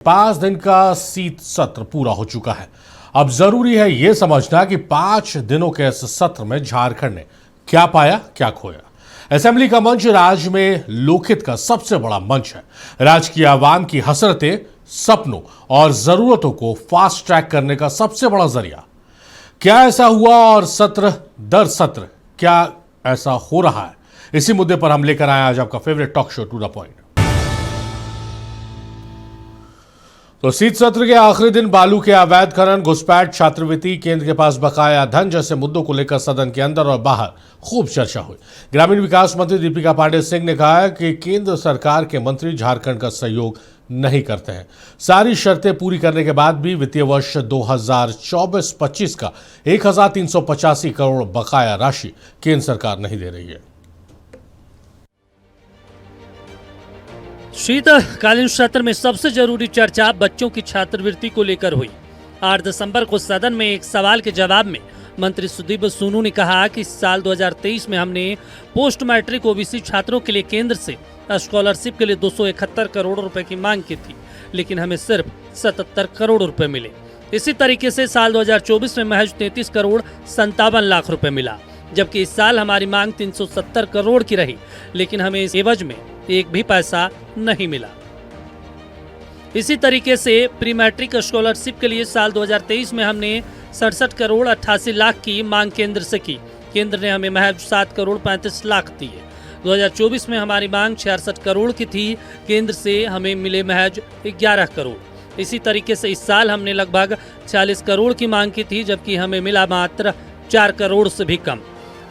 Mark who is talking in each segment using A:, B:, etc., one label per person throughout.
A: 5 दिन का शीत सत्र पूरा हो चुका है। अब जरूरी है यह समझना कि 5 दिनों के इस सत्र में झारखंड ने क्या पाया, क्या खोया। असेंबली का मंच राज्य में लोकहित का सबसे बड़ा मंच है। राज्य की आवाम की हसरतें, सपनों और जरूरतों को फास्ट ट्रैक करने का सबसे बड़ा जरिया। क्या ऐसा हुआ और सत्र दर सत्र क्या ऐसा हो रहा है, इसी मुद्दे पर हम लेकर आए आज आपका favourite talk show to the point. तो शीत सत्र के आखिरी दिन बालू के अवैध खनन, घुसपैठ, छात्रवृत्ति, केंद्र के पास बकाया धन जैसे मुद्दों को लेकर सदन के अंदर और बाहर खूब चर्चा हुई। ग्रामीण विकास मंत्री दीपिका पांडेय सिंह ने कहा है कि केंद्र सरकार के मंत्री झारखंड का सहयोग नहीं करते हैं। सारी शर्तें पूरी करने के बाद भी वित्तीय वर्ष 2024-25 का 1385 करोड़ बकाया राशि केंद्र सरकार नहीं दे रही है।
B: शीतकालीन सत्र में सबसे जरूरी चर्चा बच्चों की छात्रवृत्ति को लेकर हुई। 8 दिसंबर को सदन में एक सवाल के जवाब में मंत्री सुदीप सोनू ने कहा कि साल 2023 में हमने पोस्ट मैट्रिक ओबीसी छात्रों के लिए केंद्र से स्कॉलरशिप के लिए 271 करोड़ रुपए की मांग की थी, लेकिन हमें सिर्फ 77 करोड़ रुपए मिले। इसी तरीके से साल 2024 में महज 33 करोड़ 57 लाख रुपए मिला, जबकि इस साल हमारी मांग 370 करोड़ की रही, लेकिन हमें इस एवज में एक भी पैसा नहीं मिला। इसी तरीके से प्री मैट्रिक स्कॉलरशिप के लिए साल 2023 में हमने 67 करोड़ 88 लाख की मांग केंद्र से की। केंद्र ने हमें महज 7 करोड़ 35 लाख दिए। 2024 में हमारी मांग 66 करोड़ की थी, केंद्र से हमें मिले महज 11 करोड़। इसी तरीके से इस साल हमने लगभग 40 करोड़ की मांग की थी, जबकि हमें मिला मात्र 4 करोड़ से भी कम।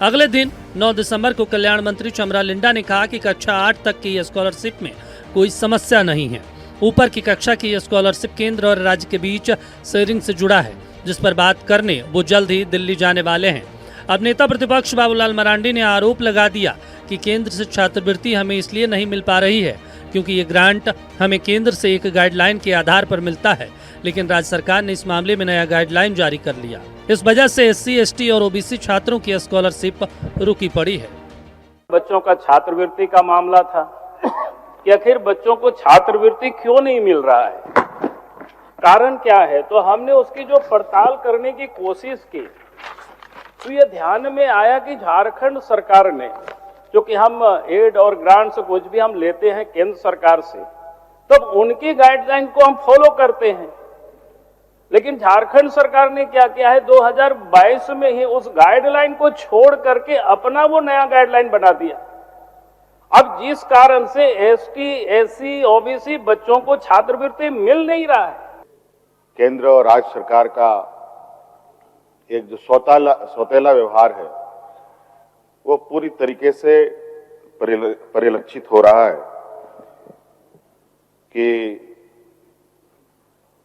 B: अगले दिन 9 दिसंबर को कल्याण मंत्री चमरा लिंडा ने कहा कि कक्षा 8 तक की स्कॉलरशिप में कोई समस्या नहीं है। ऊपर की कक्षा की स्कॉलरशिप केंद्र और राज्य के बीच शेयरिंग से जुड़ा है, जिस पर बात करने वो जल्द ही दिल्ली जाने वाले हैं। अब नेता प्रतिपक्ष बाबूलाल मरांडी ने आरोप लगा दिया कि केंद्र से छात्रवृत्ति हमें इसलिए नहीं मिल पा रही है क्योंकि ये ग्रांट हमें केंद्र से एक गाइडलाइन के आधार पर मिलता है, लेकिन राज्य सरकार ने इस मामले में नया गाइडलाइन जारी कर लिया। इस वजह से एससी, एसटी और ओबीसी छात्रों की स्कॉलरशिप रुकी पड़ी है।
C: बच्चों का छात्रवृत्ति का मामला था कि आखिर बच्चों को छात्रवृत्ति क्यों नहीं मिल रहा है, कारण क्या है। तो हमने उसकी जो पड़ताल करने की कोशिश की तो ये ध्यान में आया कि झारखंड सरकार ने, जो कि हम एड और ग्रांट से कुछ भी हम लेते हैं केंद्र सरकार से, तब उनकी गाइडलाइन को हम फॉलो करते हैं, लेकिन झारखंड सरकार ने क्या किया है, 2022 में ही उस गाइडलाइन को छोड़ करके अपना वो नया गाइडलाइन बना दिया। अब जिस कारण से एसटी, एससी, ओबीसी बच्चों को छात्रवृत्ति मिल नहीं रहा है।
D: केंद्र और राज्य सरकार का एक जो सौतेला व्यवहार है वो पूरी तरीके से परिलक्षित हो रहा है कि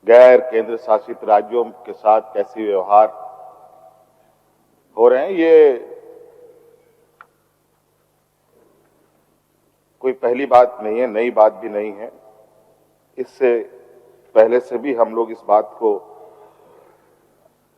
D: गैर केंद्र शासित राज्यों के साथ कैसे व्यवहार हो रहे हैं। ये कोई पहली बात नहीं है, नई बात भी नहीं है। इससे पहले से भी हम लोग इस बात को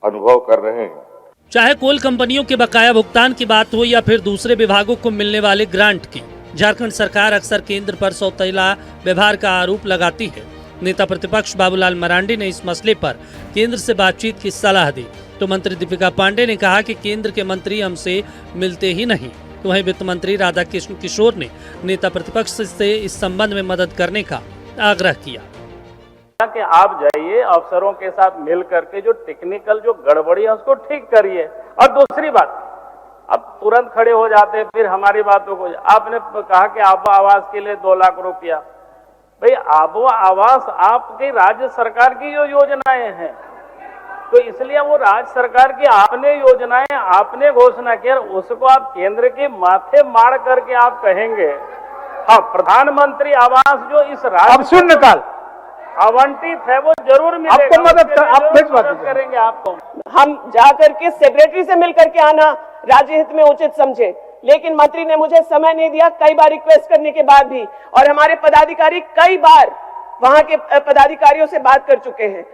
D: अनुभव कर रहे हैं।
B: चाहे कोल कंपनियों के बकाया भुगतान की बात हो या फिर दूसरे विभागों को मिलने वाले ग्रांट की, झारखंड सरकार अक्सर केंद्र पर सौतेला व्यवहार का आरोप लगाती है। नेता प्रतिपक्ष बाबूलाल मरांडी ने इस मसले पर केंद्र से बातचीत की सलाह दी, तो मंत्री दीपिका पांडेय ने कहा कि केंद्र के मंत्री हमसे मिलते ही नहीं। तो वहीं वित्त मंत्री राधाकृष्ण किशोर ने नेता प्रतिपक्ष से इस संबंध में मदद करने का आग्रह किया
C: कि आप जाइए अफसरों के साथ मिल करके जो टेक्निकल जो गड़बड़ी है उसको ठीक करिए। और दूसरी बात, अब तुरंत खड़े हो जाते हैं फिर हमारी बातों को। आपने कहा कि आबा आवास के लिए 2 लाख रुपया, भाई आबा आवास आपकी राज्य सरकार की जो योजनाएं हैं, तो इसलिए वो राज्य सरकार की आपने योजनाएं आपने घोषणा किया, उसको आप केंद्र के माथे मार करके आप कहेंगे हाँ प्रधानमंत्री आवास जो इस राज्य शून्यकाल आवंटित है वो जरूर मिलेगा, आपको मदद करेंगे। आपको
E: हम जाकर के सेक्रेटरी से मिलकर के आना राज्य हित में उचित समझे, लेकिन मंत्री ने मुझे समय नहीं दिया, कई बार रिक्वेस्ट करने के बाद भी। और हमारे पदाधिकारी कई बार वहां के पदाधिकारियों से बात कर चुके हैं।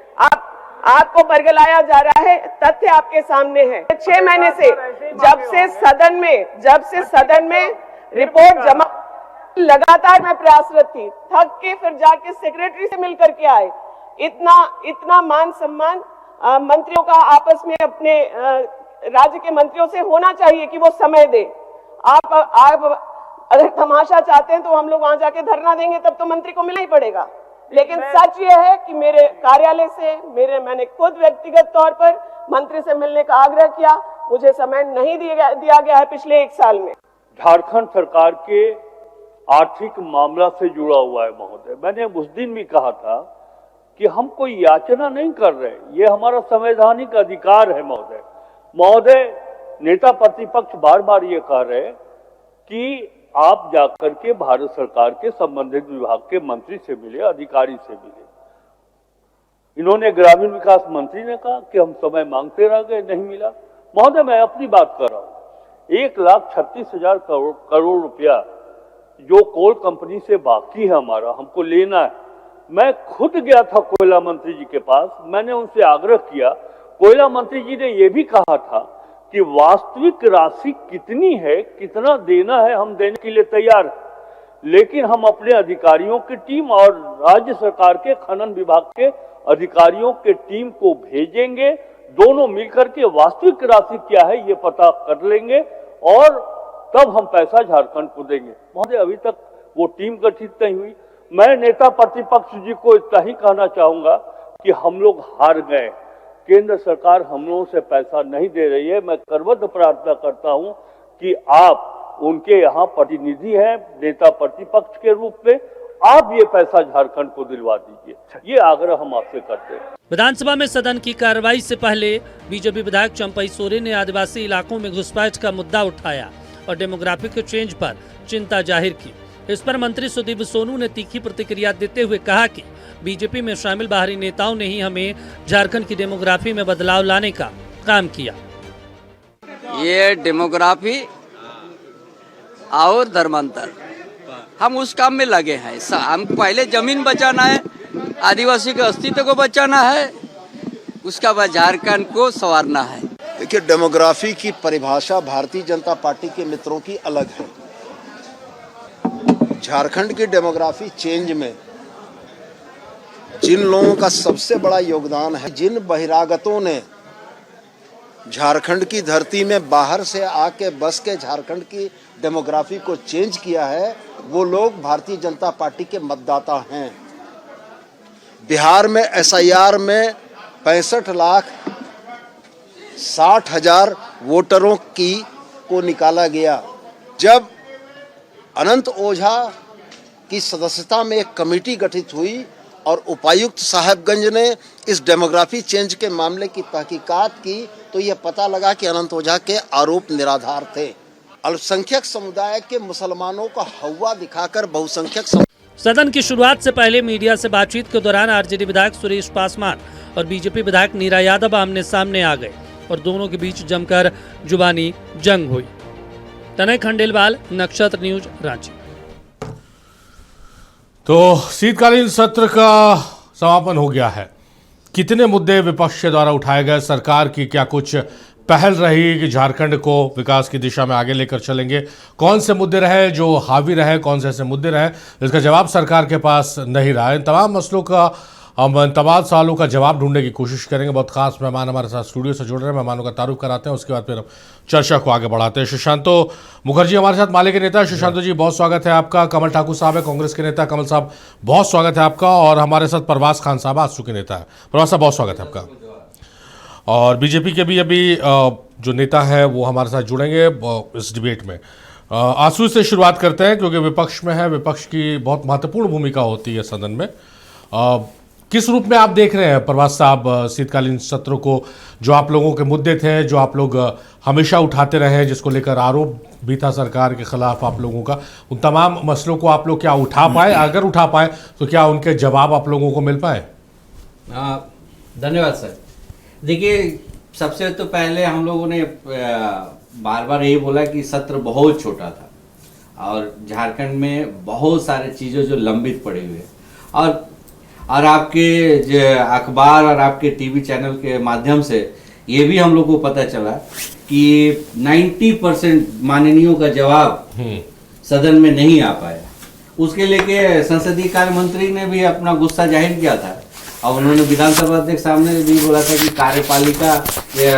E: आपको बरगलाया जा रहा है, तथ्य आपके सामने है। 6 महीने से जब से सदन में रिपोर्ट जमा लगातार मैं प्रयासरत थी, थक के फिर जाके सेक्रेटरी से मिल करके आए। इतना मान सम्मान मंत्रियों का आपस में अपने राज्य के मंत्रियों से होना चाहिए कि वो समय दे। आप अगर तमाशा चाहते हैं तो हम लोग वहां जाके धरना देंगे, तब तो मंत्री को मिलना ही पड़ेगा। लेकिन सच ये है कि मेरे कार्यालय से मैंने खुद व्यक्तिगत तौर पर मंत्री से मिलने का आग्रह किया, मुझे समय नहीं दिया गया है पिछले 1 साल में।
F: झारखंड सरकार के आर्थिक मामला से जुड़ा हुआ है महोदय। मैंने उस दिन भी कहा था कि हम कोई याचना नहीं कर रहे, ये हमारा संवैधानिक अधिकार है महोदय। नेता प्रतिपक्ष बार बार ये कह रहे कि आप जाकर के भारत सरकार के संबंधित विभाग के मंत्री से मिले, अधिकारी से मिले। इन्होंने ग्रामीण विकास मंत्री ने कहा कि हम समय मांगते रह गए, नहीं मिला। महोदय मैं अपनी बात कर रहा हूं, 1,36,000 करोड़ रुपया जो कोल कंपनी से बाकी है हमारा, हमको लेना है। मैं खुद गया था कोयला मंत्री जी के पास, मैंने उनसे आग्रह किया। कोयला मंत्री जी ने यह भी कहा था कि वास्तविक राशि कितनी है, कितना देना है, हम देने के लिए तैयार हैं, लेकिन हम अपने अधिकारियों की टीम और राज्य सरकार के खनन विभाग के अधिकारियों के टीम को भेजेंगे। दोनों मिलकर के वास्तविक राशि क्या है ये पता कर लेंगे और तब हम पैसा झारखंड को देंगे। महोदय अभी तक वो टीम गठित नहीं हुई। मैं नेता प्रतिपक्ष जी को इतना ही कहना चाहूंगा कि हम लोग हार गए, केंद्र सरकार हम लोगों से पैसा नहीं दे रही है। मैं करबद्ध प्रार्थना करता हूं कि आप उनके यहाँ प्रतिनिधि हैं नेता प्रतिपक्ष के रूप में, आप ये पैसा झारखंड को दिलवा दीजिए, ये आग्रह हम आपसे करते हैं।
B: विधानसभा में सदन की कार्रवाई से पहले बीजेपी विधायक चंपई सोरेन ने आदिवासी इलाकों में घुसपैठ का मुद्दा उठाया और डेमोग्राफिक चेंज पर चिंता जाहिर की। इस पर मंत्री सुदीप सोनू ने तीखी प्रतिक्रिया देते हुए कहा कि बीजेपी में शामिल बाहरी नेताओं ने ही हमें झारखंड की डेमोग्राफी में बदलाव लाने का काम किया।
G: ये डेमोग्राफी और धर्मांतर हम उस काम में लगे हैं। हम पहले जमीन बचाना है, आदिवासी के अस्तित्व को बचाना है, उसका बाद झारखंड को संवारना है।
H: देखिए, डेमोग्राफी की परिभाषा भारतीय जनता पार्टी के मित्रों की अलग है। झारखंड की डेमोग्राफी चेंज में जिन लोगों का सबसे बड़ा योगदान है, जिन बहिरागतों ने झारखंड की धरती में बाहर से आके बस के झारखंड की डेमोग्राफी को चेंज किया है, वो लोग भारतीय जनता पार्टी के मतदाता हैं। बिहार में SIR में 65,60,000 वोटरों को निकाला गया। जब अनंत ओझा की सदस्यता में एक कमेटी गठित हुई और उपायुक्त साहेबगंज ने इस डेमोग्राफी चेंज के मामले की तहकीकात की तो यह पता लगा कि अनंत ओझा के आरोप निराधार थे। अल्पसंख्यक समुदाय के मुसलमानों का हवा दिखाकर बहुसंख्यक
B: सदन की शुरुआत से पहले मीडिया से बातचीत के दौरान आरजेडी विधायक सुरेश पासवान और बीजेपी विधायक नीरा यादव आमने सामने आ गए और दोनों के बीच जमकर जुबानी जंग हुई। तनय खंडेलवाल, नक्षत्र न्यूज, रांची।
A: तो शीतकालीन सत्र का समापन हो गया है। कितने मुद्दे विपक्ष के द्वारा उठाए गए, सरकार की क्या कुछ पहल रही कि झारखंड को विकास की दिशा में आगे लेकर चलेंगे, कौन से मुद्दे रहे जो हावी रहे, कौन से ऐसे मुद्दे रहे इसका जवाब सरकार के पास नहीं रहा। इन तमाम मसलों का हम तमाम सवालों का जवाब ढूंढने की कोशिश करेंगे। बहुत खास मेहमान हमारे साथ स्टूडियो से जुड़ रहे हैं, मेहमानों का तारुफ कराते हैं, उसके बाद फिर हम चर्चा को आगे बढ़ाते हैं। सुशांतो मुखर्जी हमारे साथ, माले के नेता। सुशांतो जी बहुत स्वागत है आपका। कमल ठाकुर साहब है कांग्रेस के नेता, कमल साहब बहुत स्वागत है आपका। और हमारे साथ परवास खान साहब आजसू के नेता है, परवास साहब बहुत स्वागत है आपका। और बीजेपी के भी अभी जो नेता है वो हमारे साथ जुड़ेंगे इस डिबेट में। आंसू से शुरुआत करते हैं क्योंकि विपक्ष में है, विपक्ष की बहुत महत्वपूर्ण भूमिका होती है सदन में। किस रूप में आप देख रहे हैं प्रभास साहब शीतकालीन सत्रों को, जो आप लोगों के मुद्दे थे, जो आप लोग हमेशा उठाते रहे, जिसको लेकर आरोप भी था सरकार के खिलाफ आप लोगों का, उन तमाम मसलों को आप लोग क्या उठा पाए? अगर उठा पाए तो क्या उनके जवाब आप लोगों को मिल पाए?
I: धन्यवाद सर। देखिए, सबसे तो पहले हम लोगों ने बार बार यही बोला कि सत्र बहुत छोटा था और झारखंड में बहुत सारे चीज़ें जो लंबित पड़ी हुई है, और आपके अखबार और आपके टीवी चैनल के माध्यम से ये भी हम लोग को पता चला कि 90% माननीयों का जवाब सदन में नहीं आ पाया। उसके लेके संसदीय कार्य मंत्री ने भी अपना गुस्सा जाहिर किया था और उन्होंने विधानसभा अध्यक्ष सामने भी बोला था कि कार्यपालिका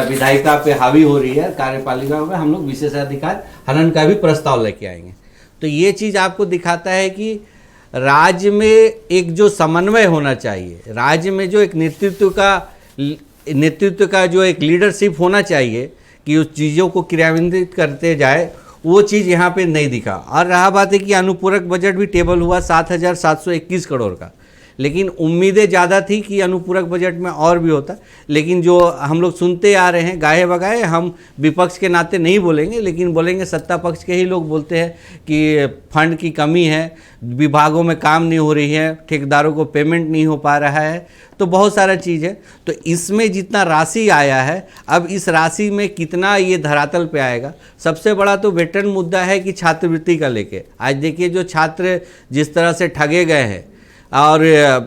I: विधायिका पे हावी हो रही है, कार्यपालिका में हम लोग विशेषाधिकार हनन का भी प्रस्ताव लेके आएंगे। तो ये चीज़ आपको दिखाता है कि राज्य में एक जो समन्वय होना चाहिए, राज्य में जो एक नेतृत्व का जो एक लीडरशिप होना चाहिए कि उस चीज़ों को क्रियान्वित करते जाए, वो चीज़ यहाँ पे नहीं दिखा। और रहा बात है कि अनुपूरक बजट भी टेबल हुआ 7,721 करोड़ का, लेकिन उम्मीदें ज़्यादा थी कि अनुपूरक बजट में और भी होता। लेकिन जो हम लोग सुनते आ रहे हैं गाहे बगाहे, हम विपक्ष के नाते नहीं बोलेंगे लेकिन बोलेंगे सत्ता पक्ष के ही लोग बोलते हैं कि फंड की कमी है, विभागों में काम नहीं हो रही है, ठेकेदारों को पेमेंट नहीं हो पा रहा है, तो बहुत सारा चीज़ है। तो इसमें जितना राशि आया है, अब इस राशि में कितना ये धरातल पे आएगा। सबसे बड़ा तो वेतन मुद्दा है कि छात्रवृत्ति का लेके आज देखिए जो छात्र जिस तरह से ठगे गए हैं और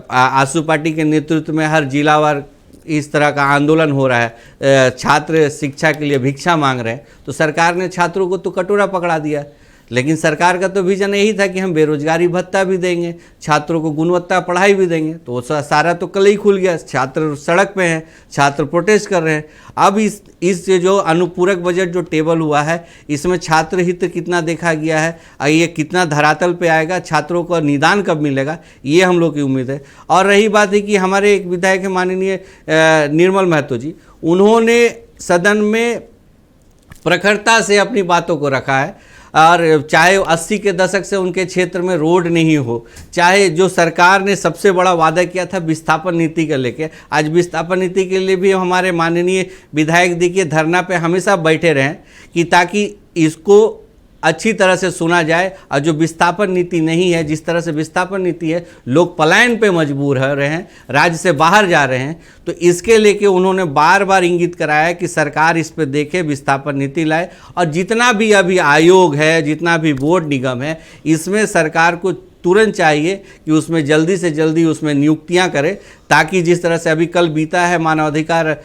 I: आसू पार्टी के नेतृत्व में हर जिलावार इस तरह का आंदोलन हो रहा है, छात्र शिक्षा के लिए भिक्षा मांग रहे हैं, तो सरकार ने छात्रों को तो कटोरा पकड़ा दिया। लेकिन सरकार का तो विजन यही था कि हम बेरोजगारी भत्ता भी देंगे, छात्रों को गुणवत्ता पढ़ाई भी देंगे, तो वो सारा तो कल ही खुल गया। छात्र सड़क पे हैं, छात्र प्रोटेस्ट कर रहे हैं। अब इस जो अनुपूरक बजट जो टेबल हुआ है, इसमें छात्र हित कितना देखा गया है, ये कितना धरातल पे आएगा, छात्रों को निदान कब मिलेगा, ये हम लोग की उम्मीद है। और रही बात है कि हमारे एक विधायक माननीय निर्मल महतो जी, उन्होंने सदन में प्रखरता से अपनी बातों को रखा है। और चाहे 80 के दशक से उनके क्षेत्र में रोड नहीं हो, चाहे जो सरकार ने सबसे बड़ा वादा किया था विस्थापन नीति का लेके, आज विस्थापन नीति के लिए भी हमारे माननीय विधायक देखिए धरना पे हमेशा बैठे रहें कि ताकि इसको अच्छी तरह से सुना जाए। और जो विस्थापन नीति नहीं है, जिस तरह से विस्थापन नीति है, लोग पलायन पे मजबूर हो रहे हैं, राज्य से बाहर जा रहे हैं, तो इसके लेके उन्होंने बार बार इंगित कराया कि सरकार इस पे देखे, विस्थापन नीति लाए। और जितना भी अभी आयोग है, जितना भी बोर्ड निगम है, इसमें सरकार को तुरंत चाहिए कि उसमें जल्दी से जल्दी उसमें नियुक्तियां करे, ताकि जिस तरह से अभी कल बीता है मानवाधिकार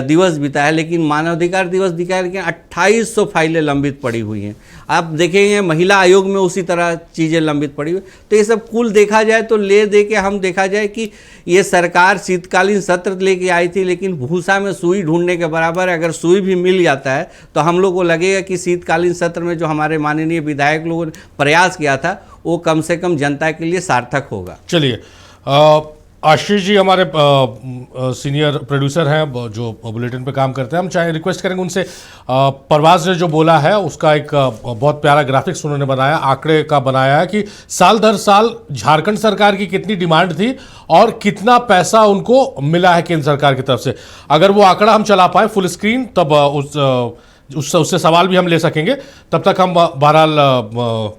I: दिवस बीता है, लेकिन मानवाधिकार दिवस दिखा है लेकिन 2800 फाइलें लंबित पड़ी हुई हैं। आप देखेंगे महिला आयोग में उसी तरह चीज़ें लंबित पड़ी हुई। तो ये सब कुल देखा जाए तो ले दे के हम देखा जाए कि ये सरकार शीतकालीन सत्र लेके आई थी, लेकिन भूसा में सुई ढूंढने के बराबर है। अगर सुई भी मिल जाता है तो हम लोग को लगेगा कि शीतकालीन सत्र में जो हमारे माननीय विधायक लोगों ने प्रयास किया था वो कम से कम जनता के लिए सार्थक होगा।
A: चलिए, आशीष जी हमारे सीनियर प्रोड्यूसर हैं जो बुलेटिन पे काम करते हैं, हम चाहे रिक्वेस्ट करेंगे उनसे, परवाज ने जो बोला है उसका एक बहुत प्यारा ग्राफिक्स उन्होंने बनाया, आंकड़े का बनाया है कि साल दर साल झारखंड सरकार की कितनी डिमांड थी और कितना पैसा उनको मिला है केंद्र सरकार की तरफ से। अगर वो आंकड़ा हम चला पाए फुल स्क्रीन, तब उससे सवाल भी हम ले सकेंगे। तब तक हम बहरहाल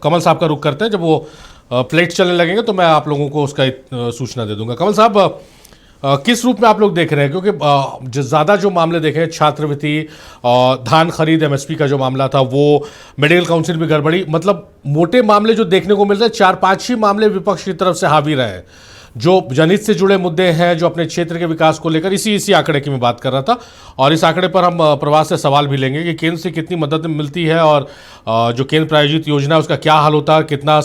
A: कमल साहब का रुख करते हैं। जब वो प्लेट चलने लगेंगे तो मैं आप लोगों को उसका सूचना दे दूंगा। कमल साहब, किस रूप में आप लोग देख रहे हैं, क्योंकि ज़्यादा जो मामले देखे हैं, छात्रवृत्ति और धान खरीद एमएसपी का जो मामला था, वो मेडिकल काउंसिल में गड़बड़ी, मतलब मोटे मामले जो देखने को मिल रहे हैं, 4-5 ही मामले विपक्ष की तरफ से हावी रहे हैं, जो जनहित से जुड़े मुद्दे हैं, जो अपने क्षेत्र के विकास को लेकर। इसी आंकड़े की मैं बात कर रहा था, और इस आंकड़े पर हम प्रवास से सवाल भी लेंगे कि केंद्र से कितनी मदद मिलती है और जो केंद्र प्रायोजित योजना है उसका क्या हाल होता है, कितना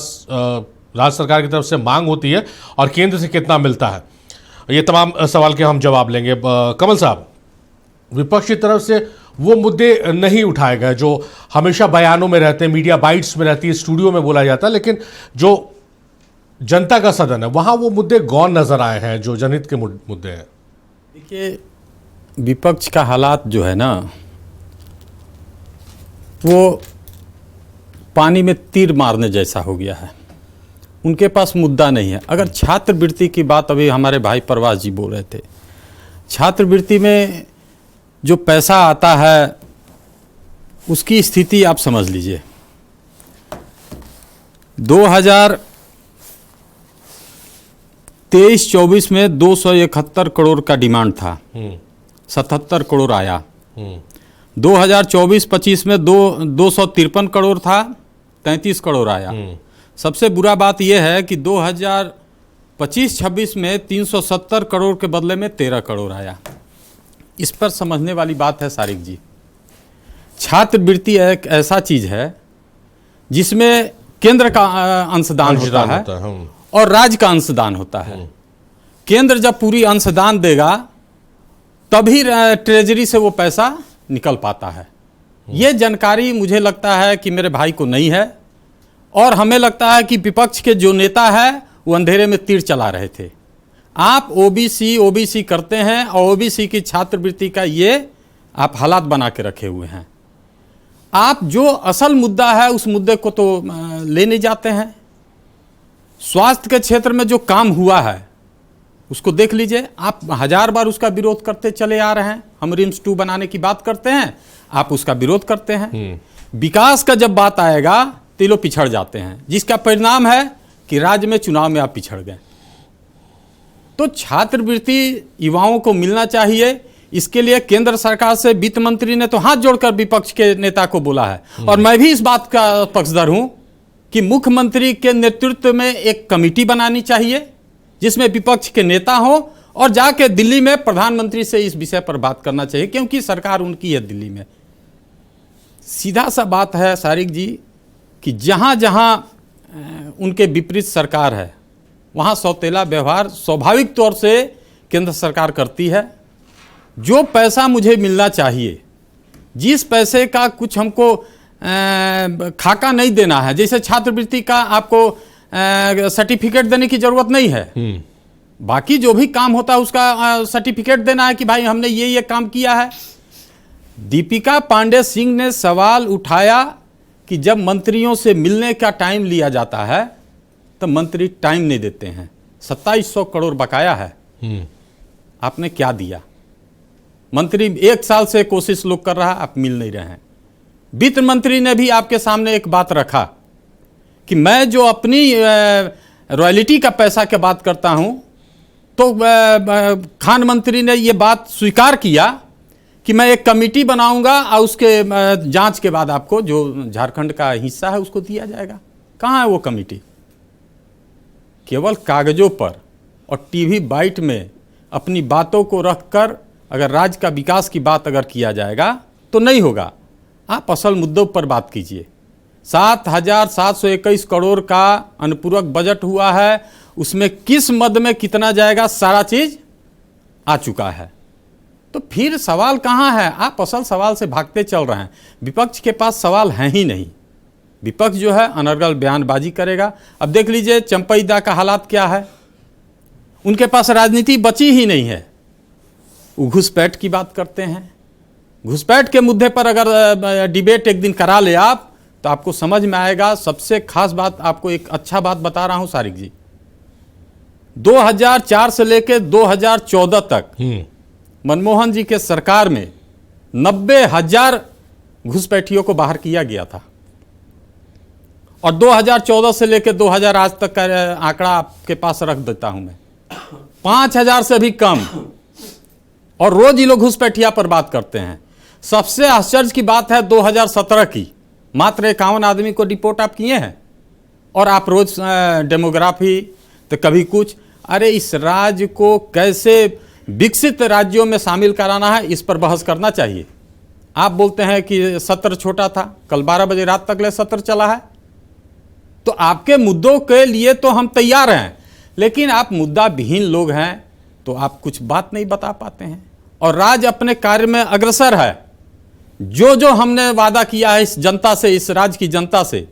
A: राज्य सरकार की तरफ से मांग होती है और केंद्र से कितना मिलता है। ये तमाम सवाल के हम जवाब लेंगे। कमल साहब, विपक्ष की तरफ से वो मुद्दे नहीं उठाए गए जो हमेशा बयानों में रहते हैं, मीडिया बाइट्स में रहती है, स्टूडियो में बोला जाता है, लेकिन जो जनता का सदन है वहां वो मुद्दे गौण नजर आए हैं, जो जनहित के मुद्दे हैं।
J: देखिए, विपक्ष का हालात जो है ना, वो पानी में तीर मारने जैसा हो गया है। उनके पास मुद्दा नहीं है। अगर छात्रवृत्ति की बात अभी हमारे भाई परवाज जी बोल रहे थे, छात्रवृत्ति में जो पैसा आता है उसकी स्थिति आप समझ लीजिए। 2023-24 में 271 करोड़ का डिमांड था, 77 करोड़ आया। 2024-25 में 253 करोड़ था, 33 करोड़ आया। सबसे बुरा बात यह है कि 2025-26 में 370 करोड़ के बदले में 13 करोड़ आया। इस पर समझने वाली बात है सारिक जी, छात्रवृत्ति एक ऐसा चीज़ है जिसमें केंद्र का अंशदान होता है और राज्य का अंशदान होता है। केंद्र जब पूरी अंशदान देगा तभी ट्रेजरी से वो पैसा निकल पाता है। ये जानकारी मुझे लगता है कि मेरे भाई को नहीं है, और हमें लगता है कि विपक्ष के जो नेता है वो अंधेरे में तीर चला रहे थे। आप ओबीसी करते हैं और ओबीसी की छात्रवृत्ति का ये आप हालात बना के रखे हुए हैं। आप जो असल मुद्दा है उस मुद्दे को तो ले नहीं जाते हैं। स्वास्थ्य के क्षेत्र में जो काम हुआ है उसको देख लीजिए। आप 1000 बार उसका विरोध करते चले आ रहे हैं। हम रिम्स 2 बनाने की बात करते हैं, आप उसका विरोध करते हैं। विकास का जब बात आएगा तो ये लोग पिछड़ जाते हैं, जिसका परिणाम है कि राज्य में चुनाव में आप पिछड़ गए। तो छात्रवृत्ति युवाओं को मिलना चाहिए। इसके लिए केंद्र सरकार से वित्त मंत्री ने तो हाथ जोड़कर विपक्ष के नेता को बोला है, और मैं भी इस बात का पक्षधर हूं कि मुख्यमंत्री के नेतृत्व में एक कमेटी बनानी चाहिए जिसमें विपक्ष के नेता हो, और जाके दिल्ली में प्रधानमंत्री से इस विषय पर बात करना चाहिए, क्योंकि सरकार उनकी है दिल्ली में। सीधा सा बात है सारिक जी कि जहां जहां उनके विपरीत सरकार है वहां सौतेला व्यवहार स्वाभाविक तौर से केंद्र सरकार करती है। जो पैसा मुझे मिलना चाहिए, जिस पैसे का कुछ हमको खाका नहीं देना है, जैसे छात्रवृत्ति का आपको सर्टिफिकेट देने की जरूरत नहीं है, बाकी जो भी काम होता है उसका सर्टिफिकेट देना है कि भाई हमने ये काम किया है। दीपिका पांडे सिंह ने सवाल उठाया कि जब मंत्रियों से मिलने का टाइम लिया जाता है तो मंत्री टाइम नहीं देते हैं। 2700 करोड़ बकाया है, आपने क्या दिया? मंत्री 1 साल से कोशिश लोग कर रहा है, आप मिल नहीं रहे हैं। वित्त मंत्री ने भी आपके सामने एक बात रखा कि मैं जो अपनी रॉयल्टी का पैसा की बात करता हूं, तो खान मंत्री ने यह बात स्वीकार किया कि मैं एक कमेटी बनाऊंगा और उसके जांच के बाद आपको जो झारखंड का हिस्सा है उसको दिया जाएगा। कहां है वो कमेटी? केवल कागजों पर और टीवी बाइट में अपनी बातों को रखकर अगर राज्य का विकास की बात अगर किया जाएगा तो नहीं होगा। आप असल मुद्दों पर बात कीजिए। 7,721 करोड़ का अनुपूरक बजट हुआ है, उसमें किस मद में कितना जाएगा सारा चीज आ चुका है। तो फिर सवाल कहां है? आप असल सवाल से भागते चल रहे हैं। विपक्ष के पास सवाल है ही नहीं। विपक्ष जो है अनर्गल बयानबाजी करेगा। अब देख लीजिए चंपईदा का हालात क्या है, उनके पास राजनीति बची ही नहीं है। वो घुसपैठ की बात करते हैं। घुसपैठ के मुद्दे पर अगर डिबेट एक दिन करा ले आप तो आपको समझ में आएगा। सबसे खास बात आपको एक अच्छा बात बता रहा हूं सारिक जी, 2004 से लेकर 2014 तक मनमोहन जी के सरकार में 90,000 घुसपैठियों को बाहर किया गया था, और 2014 से लेकर 2000 आज तक का आंकड़ा आपके पास रख देता हूं मैं, 5,000 से भी कम। और रोज ये लोग घुसपैठिया पर बात करते हैं। सबसे आश्चर्य की बात है 2017 की, मात्र 51 आदमी को डिपोर्ट आप किए हैं, और आप रोज डेमोग्राफी तो कभी कुछ। अरे इस राज्य को कैसे विकसित राज्यों में शामिल कराना है, इस पर बहस करना चाहिए। आप बोलते हैं कि सत्र छोटा था, कल 12 बजे रात तक ले सत्र चला है। तो आपके मुद्दों के लिए तो हम तैयार हैं, लेकिन आप मुद्दा विहीन लोग हैं तो आप कुछ बात नहीं बता पाते हैं। और राज्य अपने कार्य में अग्रसर है। जो जो हमने वादा किया है इस जनता से, इस राज्य की जनता से,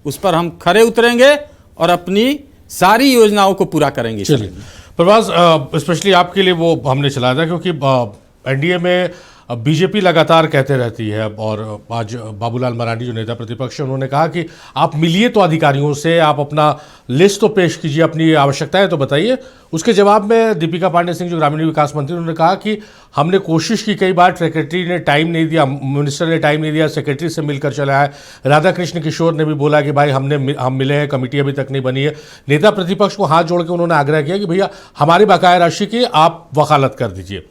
J: उस पर हम खरे उतरेंगे और अपनी सारी योजनाओं को पूरा करेंगे।
A: चलिए प्रभास, स्पेशली आपके लिए वो हमने चलाया था क्योंकि एनडीए में बीजेपी लगातार कहते रहती है, और आज बाबूलाल मरांडी जो नेता प्रतिपक्ष है उन्होंने कहा कि आप मिलिए तो अधिकारियों से, आप अपना लिस्ट तो पेश कीजिए, अपनी आवश्यकताएं तो बताइए। उसके जवाब में दीपिका पांडे सिंह जो ग्रामीण विकास मंत्री, उन्होंने कहा कि हमने कोशिश की कई बार, सेक्रेटरी ने टाइम नहीं दिया, मिनिस्टर ने टाइम नहीं दिया, सेक्रेटरी से मिलकर चला है। राधा कृष्ण किशोर ने भी बोला कि भाई हम मिले हैं, कमेटी अभी तक नहीं बनी है। नेता प्रतिपक्ष को हाथ जोड़ के उन्होंने आग्रह किया कि भैया हमारी बकाया राशि की आप वकालत कर दीजिए।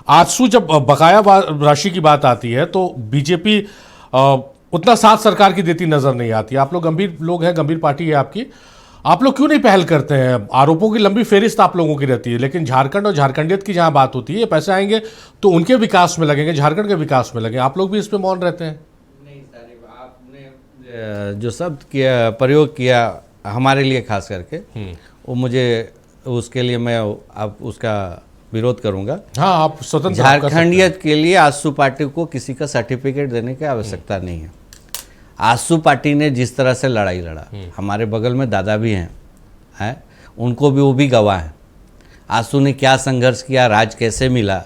A: आजसू जब बकाया राशि की बात आती है तो बीजेपी उतना साथ सरकार की देती नजर नहीं आती। आप लोग गंभीर लोग हैं, गंभीर पार्टी है आपकी, आप लोग क्यों नहीं पहल करते हैं? आरोपों की लंबी फेरिस्त आप लोगों की रहती है, लेकिन झारखंड और झारखंडियत की जहां बात होती है, पैसे आएंगे तो उनके विकास में लगेंगे, झारखंड के विकास में लगे। आप लोग भी इस पे मौन रहते हैं।
I: नहीं सर, आपने जो शब्द किया प्रयोग किया हमारे लिए खास करके, वो मुझे उसके लिए मैं अब उसका विरोध करूंगा।
A: हाँ, आप स्वतंत्र आप कर सकते हैं।
I: झारखंडियत के लिए आजसू पार्टी को किसी का सर्टिफिकेट देने की आवश्यकता नहीं है। आजसू पार्टी ने जिस तरह से लड़ाई लड़ा, हमारे बगल में दादा भी हैं, उनको भी वो भी गवाह हैं। आजसू ने क्या संघर्ष किया, राज कैसे मिला।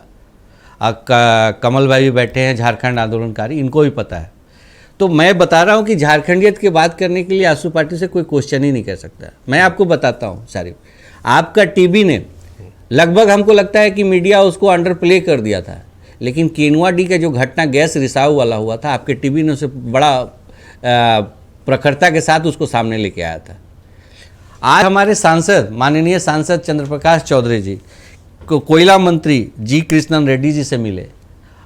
I: कमल भाई भी बैठे हैं झारखंड आंदोलनकारी, इनको भी पता है। तो मैं बता रहा हूँ कि झारखंडियत की बात करने के लिए आजसू पार्टी से कोई क्वेश्चन ही नहीं कर सकता। मैं आपको बताता हूँ सारिफ, आपका टीवी ने लगभग हमको लगता है कि मीडिया उसको अंडर प्ले कर दिया था, लेकिन केनुआ डी का जो घटना गैस रिसाव वाला हुआ था, आपके टीवी ने उसे बड़ा प्रखरता के साथ उसको सामने लेके आया था। आज हमारे सांसद, माननीय सांसद चंद्र प्रकाश चौधरी जी को कोयला मंत्री जी कृष्णन रेड्डी जी से मिले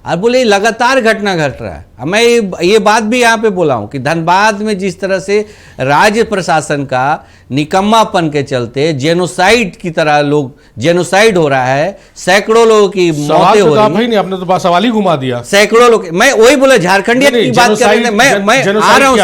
I: और बोले लगातार घटना घट रहा है। मैं ये बात भी यहाँ पे बोला हूँ कि धनबाद में जिस तरह से राज्य प्रशासन का निकम्मापन के चलते जेनोसाइड की तरह लोग जेनोसाइड हो रहा है, सैकड़ों लोगों की मौतें हो रही हैं।
A: आपने तो सवाल ही घुमा दिया।
I: सैकड़ों लोग, मैं वही बोला झारखंडियत की बात कर रहे थे। मैं आ रहा हूँ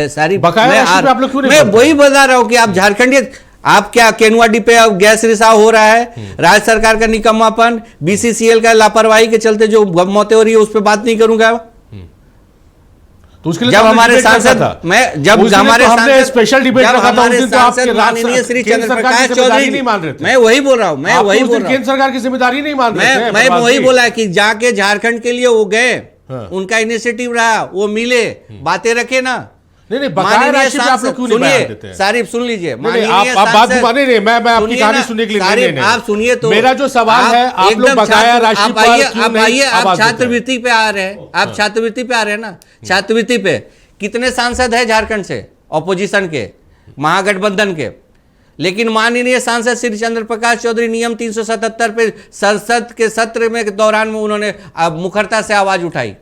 I: सारी मैं वही बता रहा हूँ कि आप झारखंडियत, आप क्या केनुआ डी पे अब गैस रिसाव हो रहा है, राज्य सरकार का निकम्मापन, बीसीसीएल का लापरवाही के चलते जो मौतें हो रही है उस पर बात नहीं करूंगा।
A: तो उसके लिए
I: जब हमारे सांसद, मैं जब हमारे सांसद
A: स्पेशल डिबेट रखा था, उस दिन तो आपके
I: माननीय श्री चंद्र प्रकाश चौधरी
A: नहीं मान रहे थे।
I: मैं वही बोल रहा हूँ, मैं वही बोल रहा हूँ,
A: केंद्र सरकार की जिम्मेदारी नहीं मान रहे थे।
I: मैं वही बोला कि जाके झारखंड के लिए वो गए, उनका इनिशिएटिव रहा, वो मिले, बातें रखे ना।
A: नहीं, बकाया राशि पे आप लोग क्यों नहीं बयान देते हैं?
I: सारिफ सुन लीजिए,
A: आप बात नहीं, मैं आपकी कहानी सुनने के लिए नहीं,
I: आप सुनिए। तो
A: मेरा जो सवाल है, आप लोग बकाया राशि पर
I: आप आइए, आप छात्रवृत्ति पे आ रहे हैं, आप छात्रवृत्ति पे आ रहे हैं ना। छात्रवृत्ति पे कितने सांसद है झारखंड से, ऑपोजिशन के, महागठबंधन के, लेकिन माननीय सांसद श्री चंद्र प्रकाश चौधरी नियम 377 पे संसद के सत्र में दौरान में उन्होंने मुखरता से आवाज उठाई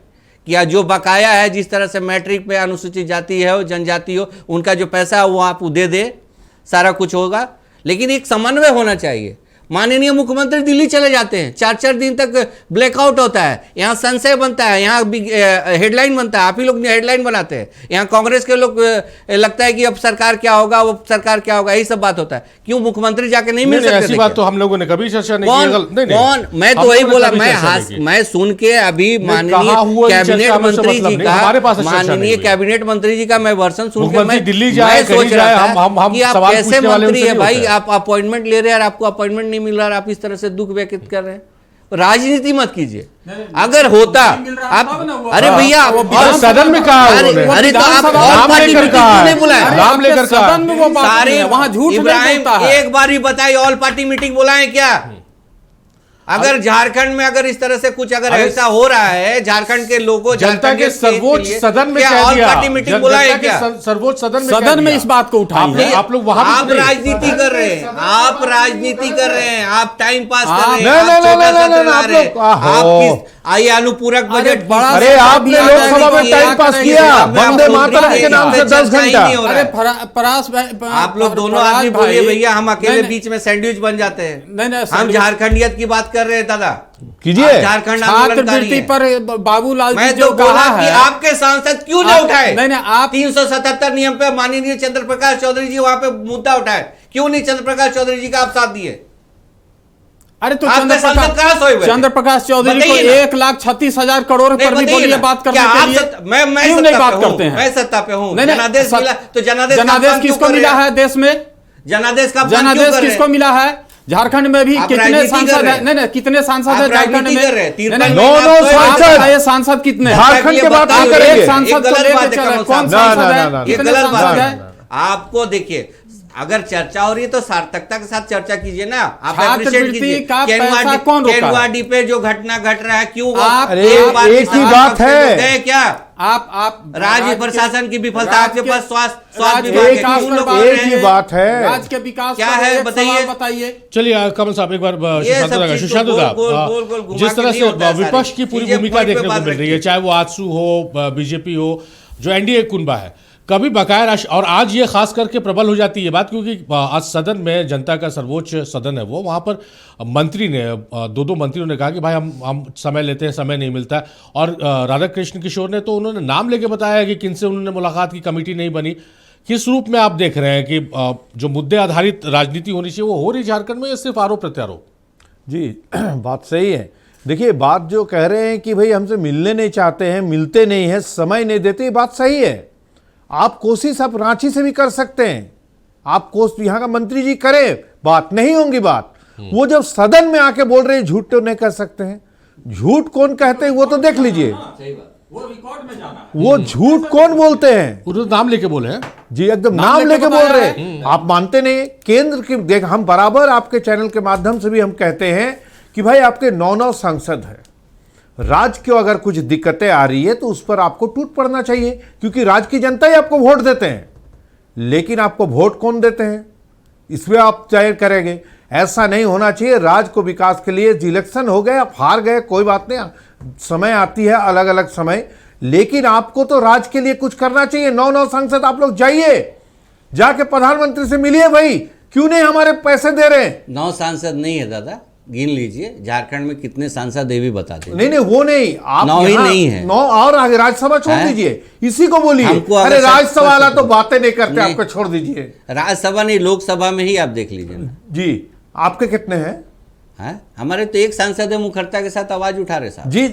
I: कि जो बकाया है, जिस तरह से मैट्रिक पे अनुसूचित जाति है, जनजाति हो, उनका जो पैसा है वो आप दे दे, सारा कुछ होगा। लेकिन एक समन्वय होना चाहिए। माननीय मुख्यमंत्री दिल्ली चले जाते हैं, 4-4 दिन तक ब्लैकआउट होता है, यहाँ संशय बनता है, यहाँ हेडलाइन बनता है, आप ही लोग हेडलाइन बनाते हैं। यहाँ कांग्रेस के लोग लगता है कि अब सरकार क्या होगा, वो सरकार क्या होगा, यही सब बात होता है। क्यों मुख्यमंत्री जाके नहीं मिल सकते?
A: ऐसी बात तो हम लोगों ने कभी चर्चा नहीं की।
I: कौन? मैं तो वही बोला, मैं सुन के अभी माननीय कैबिनेट मंत्री जी का, माननीय कैबिनेट मंत्री जी का मैं वर्षन सुन के मैं सोच रहा था कि आप कैसे मंत्री है भाई, आप अपॉइंटमेंट ले रहे हैं और आपको अपॉइंटमेंट नहीं मिल रहा, आप इस तरह से दुख व्यक्त कर रहे हैं। राजनीति मत कीजिए। अगर होता आप, अरे भैया
A: सदन में कहा,
I: अरे तो आप और पार्टी मीटिंग क्यों नहीं बुलाए?
A: नाम लेकर
J: सदन में वो सारे वहां झूठ
I: इब्राहिम एक बार ही बताइए, ऑल पार्टी मीटिंग बुलाएं क्या? अगर झारखंड में अगर इस तरह से कुछ अगर ऐसा हो रहा है, झारखंड के लोगों,
A: जनता के सर्वोच्च सदन में क्या
I: ऑल पार्टी मीटिंग बुलाए क्या?
A: सर्वोच्च
J: सदन में इस बात को उठाइए।
A: आप लोग वहां
I: आप राजनीति कर रहे हैं, आप राजनीति कर रहे हैं, आप टाइम पास कर रहे हैं, आप आइए अनुपूरक बजट
J: बड़ा,
A: अरे आपने लोकसभा में टाइम पास किया वंदे मातरम के नाम से 10 घंटा।
J: अरे परास
I: आप लोग दोनों आदमी बोलिए भैया, हम अकेले बीच में सैंडविच बन जाते हैं। हम झारखंडियत की बात कर रहे हैं दादा,
A: कीजिए।
I: झारखंड
J: छात्रवृत्ति पर बाबूलाल
I: मैं तो बोला कि आपके सांसद क्यों न उठाए? नहीं, आप 377 नियम पे माननीय चंद्र प्रकाश चौधरी जी वहां पे मुद्दा उठाए, क्यों नहीं चंद्र प्रकाश चौधरी जी का आप साथ दिए?
J: अरे तो चंद्र प्रकाश चौधरी को 1,36,000 करोड़ पर भी बोलिए बात करने के लिए, क्यों नहीं बात करते हैं?
I: मैं सत्ता पे हूँ। जनादेश मिला तो
J: जनादेश किसको मिला है देश में?
I: जनादेश का
J: जनादेश किसको मिला है? झारखंड में भी कितने सांसद है? नहीं, कितने सांसद है झारखंड में?
A: नौ
J: सांसद कितने?
A: झारखंड के बात नहीं करेंगे।
J: एक सांसद को लेकर चल, कौन सांसद है? कितने सांसद है?
I: आपको देखिए, अगर चर्चा हो रही है तो सार्थकता के साथ चर्चा कीजिए ना। आप
J: छात्रवृत्ति का पैसा कौन रोका?
I: केनुआडी पे जो घटना घट रहा है, क्यों
A: एक ही बात है
I: क्या?
J: आप
I: राज्य प्रशासन की विफलता, आपके पास स्वास्थ्य
A: एक ही बात है,
J: राज्य के विकास
I: क्या है बताइए।
A: चलिए कमल साहब एक बार सुशांत साहब, जिस तरह से विपक्ष की पूरी भूमिका देखने को मिल रही है, चाहे वो आजसू हो, बीजेपी हो, जो एनडीए कुनबा है, कभी बकाया राशि, और आज ये खास करके प्रबल हो जाती है बात, क्योंकि आज सदन में, जनता का सर्वोच्च सदन है वो, वहाँ पर मंत्री ने, दो मंत्रियों ने कहा कि भाई हम समय लेते हैं, समय नहीं मिलता है। और राधा कृष्ण किशोर ने तो उन्होंने नाम लेके बताया कि किनसे उन्होंने मुलाकात की, कमेटी नहीं बनी। किस रूप में आप देख रहे हैं कि जो मुद्दे आधारित राजनीति होनी चाहिए वो हो रही झारखंड में, या सिर्फ आरोप प्रत्यारोप?
K: जी बात सही है। देखिए, बात जो कह रहे हैं कि भाई हमसे मिलने नहीं चाहते हैं, मिलते नहीं हैं, समय नहीं देते, ये बात सही है। आप कोशिश आप रांची से भी कर सकते हैं, आप कोशिश यहाँ का मंत्री जी करे, बात नहीं होंगी बात। वो जब सदन में आके बोल रहे हैं, झूठ तो नहीं कह सकते हैं। झूठ कौन कहते हैं वो तो देख लीजिए, वो झूठ कौन बोलते हैं,
A: वो नाम लेके बोले हैं
K: जी, एकदम नाम लेके बोल रहे हैं। आप मानते नहीं। केंद्र की देख, हम बराबर आपके चैनल के माध्यम से भी हम कहते हैं कि भाई आपके 9 सांसद है, राज्य को अगर कुछ दिक्कतें आ रही है तो उस पर आपको टूट पड़ना चाहिए, क्योंकि राज्य की जनता ही आपको वोट देते हैं। लेकिन आपको वोट कौन देते हैं, इसमें आप तय करेंगे। ऐसा नहीं होना चाहिए। राज्य को विकास के लिए इलेक्शन हो गए, आप हार गए, कोई बात नहीं, समय आती है अलग अलग समय, लेकिन आपको तो राज्य के लिए कुछ करना चाहिए। 9 सांसद आप लोग जाइए, जाके प्रधानमंत्री से मिलिए, भाई क्यों नहीं हमारे पैसे दे रहे हैं।
I: 9 सांसद नहीं है दादा, गिन लीजिए झारखंड में कितने सांसद है भी बता दीजिए।
K: नहीं वो नहीं, आप
I: 9 ही नहीं है,
K: 9 और आगे राज्यसभा छोड़ दीजिए, इसी को बोलिए। अरे राज्यसभा वाला तो बातें नहीं करते, आपको छोड़ दीजिए।
I: राज्यसभा नहीं, लोकसभा में ही आप देख लीजिए ना
K: जी। आपके कितने हैं?
I: हमारे तो एक सांसद है, मुखर्ता के साथ आवाज उठा रहे साहब
K: जी।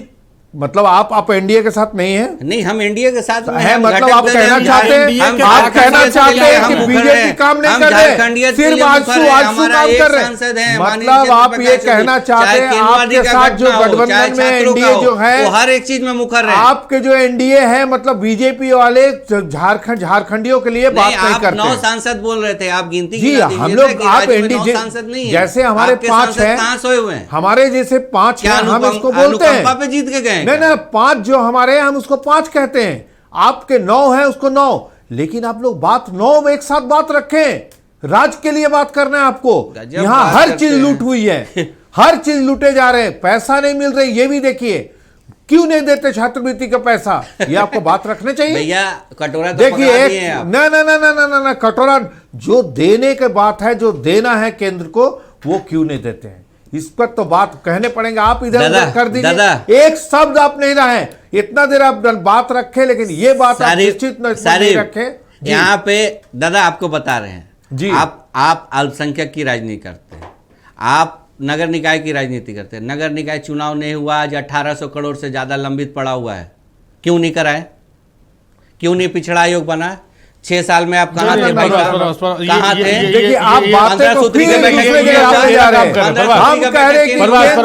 K: मतलब आप एनडीए के साथ नहीं है?
I: नहीं, हम एनडीए के साथ
K: है। मतलब आप कहना चाहते हैं, आप कहना चाहते हैं कि बीजेपी काम नहीं कर रहे, सिर्फ आजसू काम कर रहे हैं। मतलब आप ये कहना चाहते हैं आपके साथ जो गठबंधन में एनडीए जो है,
I: हर एक चीज में मुखर है।
K: आपके जो एनडीए है, मतलब बीजेपी वाले झारखंडियों के लिए बात नहीं करते।
I: 9 सांसद बोल रहे थे, आप गिनती
K: जी। हम लोग, आप एनडीए
I: सांसद नहीं,
K: जैसे हमारे 5 हैं, हमारे जैसे 5 हैं, हम इसको बोलते हैं
I: पे जीत के गए।
K: नहीं, 5 जो हमारे हैं हम उसको 5 कहते हैं, आपके 9 है उसको 9। लेकिन आप लोग बात 9 में एक साथ बात रखें, राज्य के लिए बात करना है आपको। यहां हर चीज लूट हुई है, हर चीज लूटे जा रहे हैं, पैसा नहीं मिल रही, ये भी देखिए। क्यों नहीं देते छात्रवृत्ति का पैसा, ये आपको बात रखने चाहिए।
I: भैया कटोरा तो
K: देखिए, ना कटोरा जो देने की बात है, जो देना है केंद्र को, वो क्यों नहीं देते हैं, इस पर तो बात कहने पड़ेंगे। आप इधर उधर कर दीजिए, एक शब्द आप नहीं रहे, इतना देर आप बात रखे, लेकिन ये बात आप निश्चित नहीं रखे।
I: यहाँ पे दादा आपको बता रहे हैं
K: जी,
I: आप अल्पसंख्यक की राजनीति करते हैं, आप नगर निकाय की राजनीति करते हैं। नगर निकाय चुनाव नहीं हुआ, आज 1800 करोड़ से ज्यादा लंबित पड़ा हुआ है, क्यों नहीं कराए, क्यों नहीं पिछड़ा आयोग बना? 6 साल में आप कहाँ थे? कहाँ थे?
K: देखिए, आप बातें को फिर दूसरे जगह ले जा रहे हैं। हम कह रहे हैं कि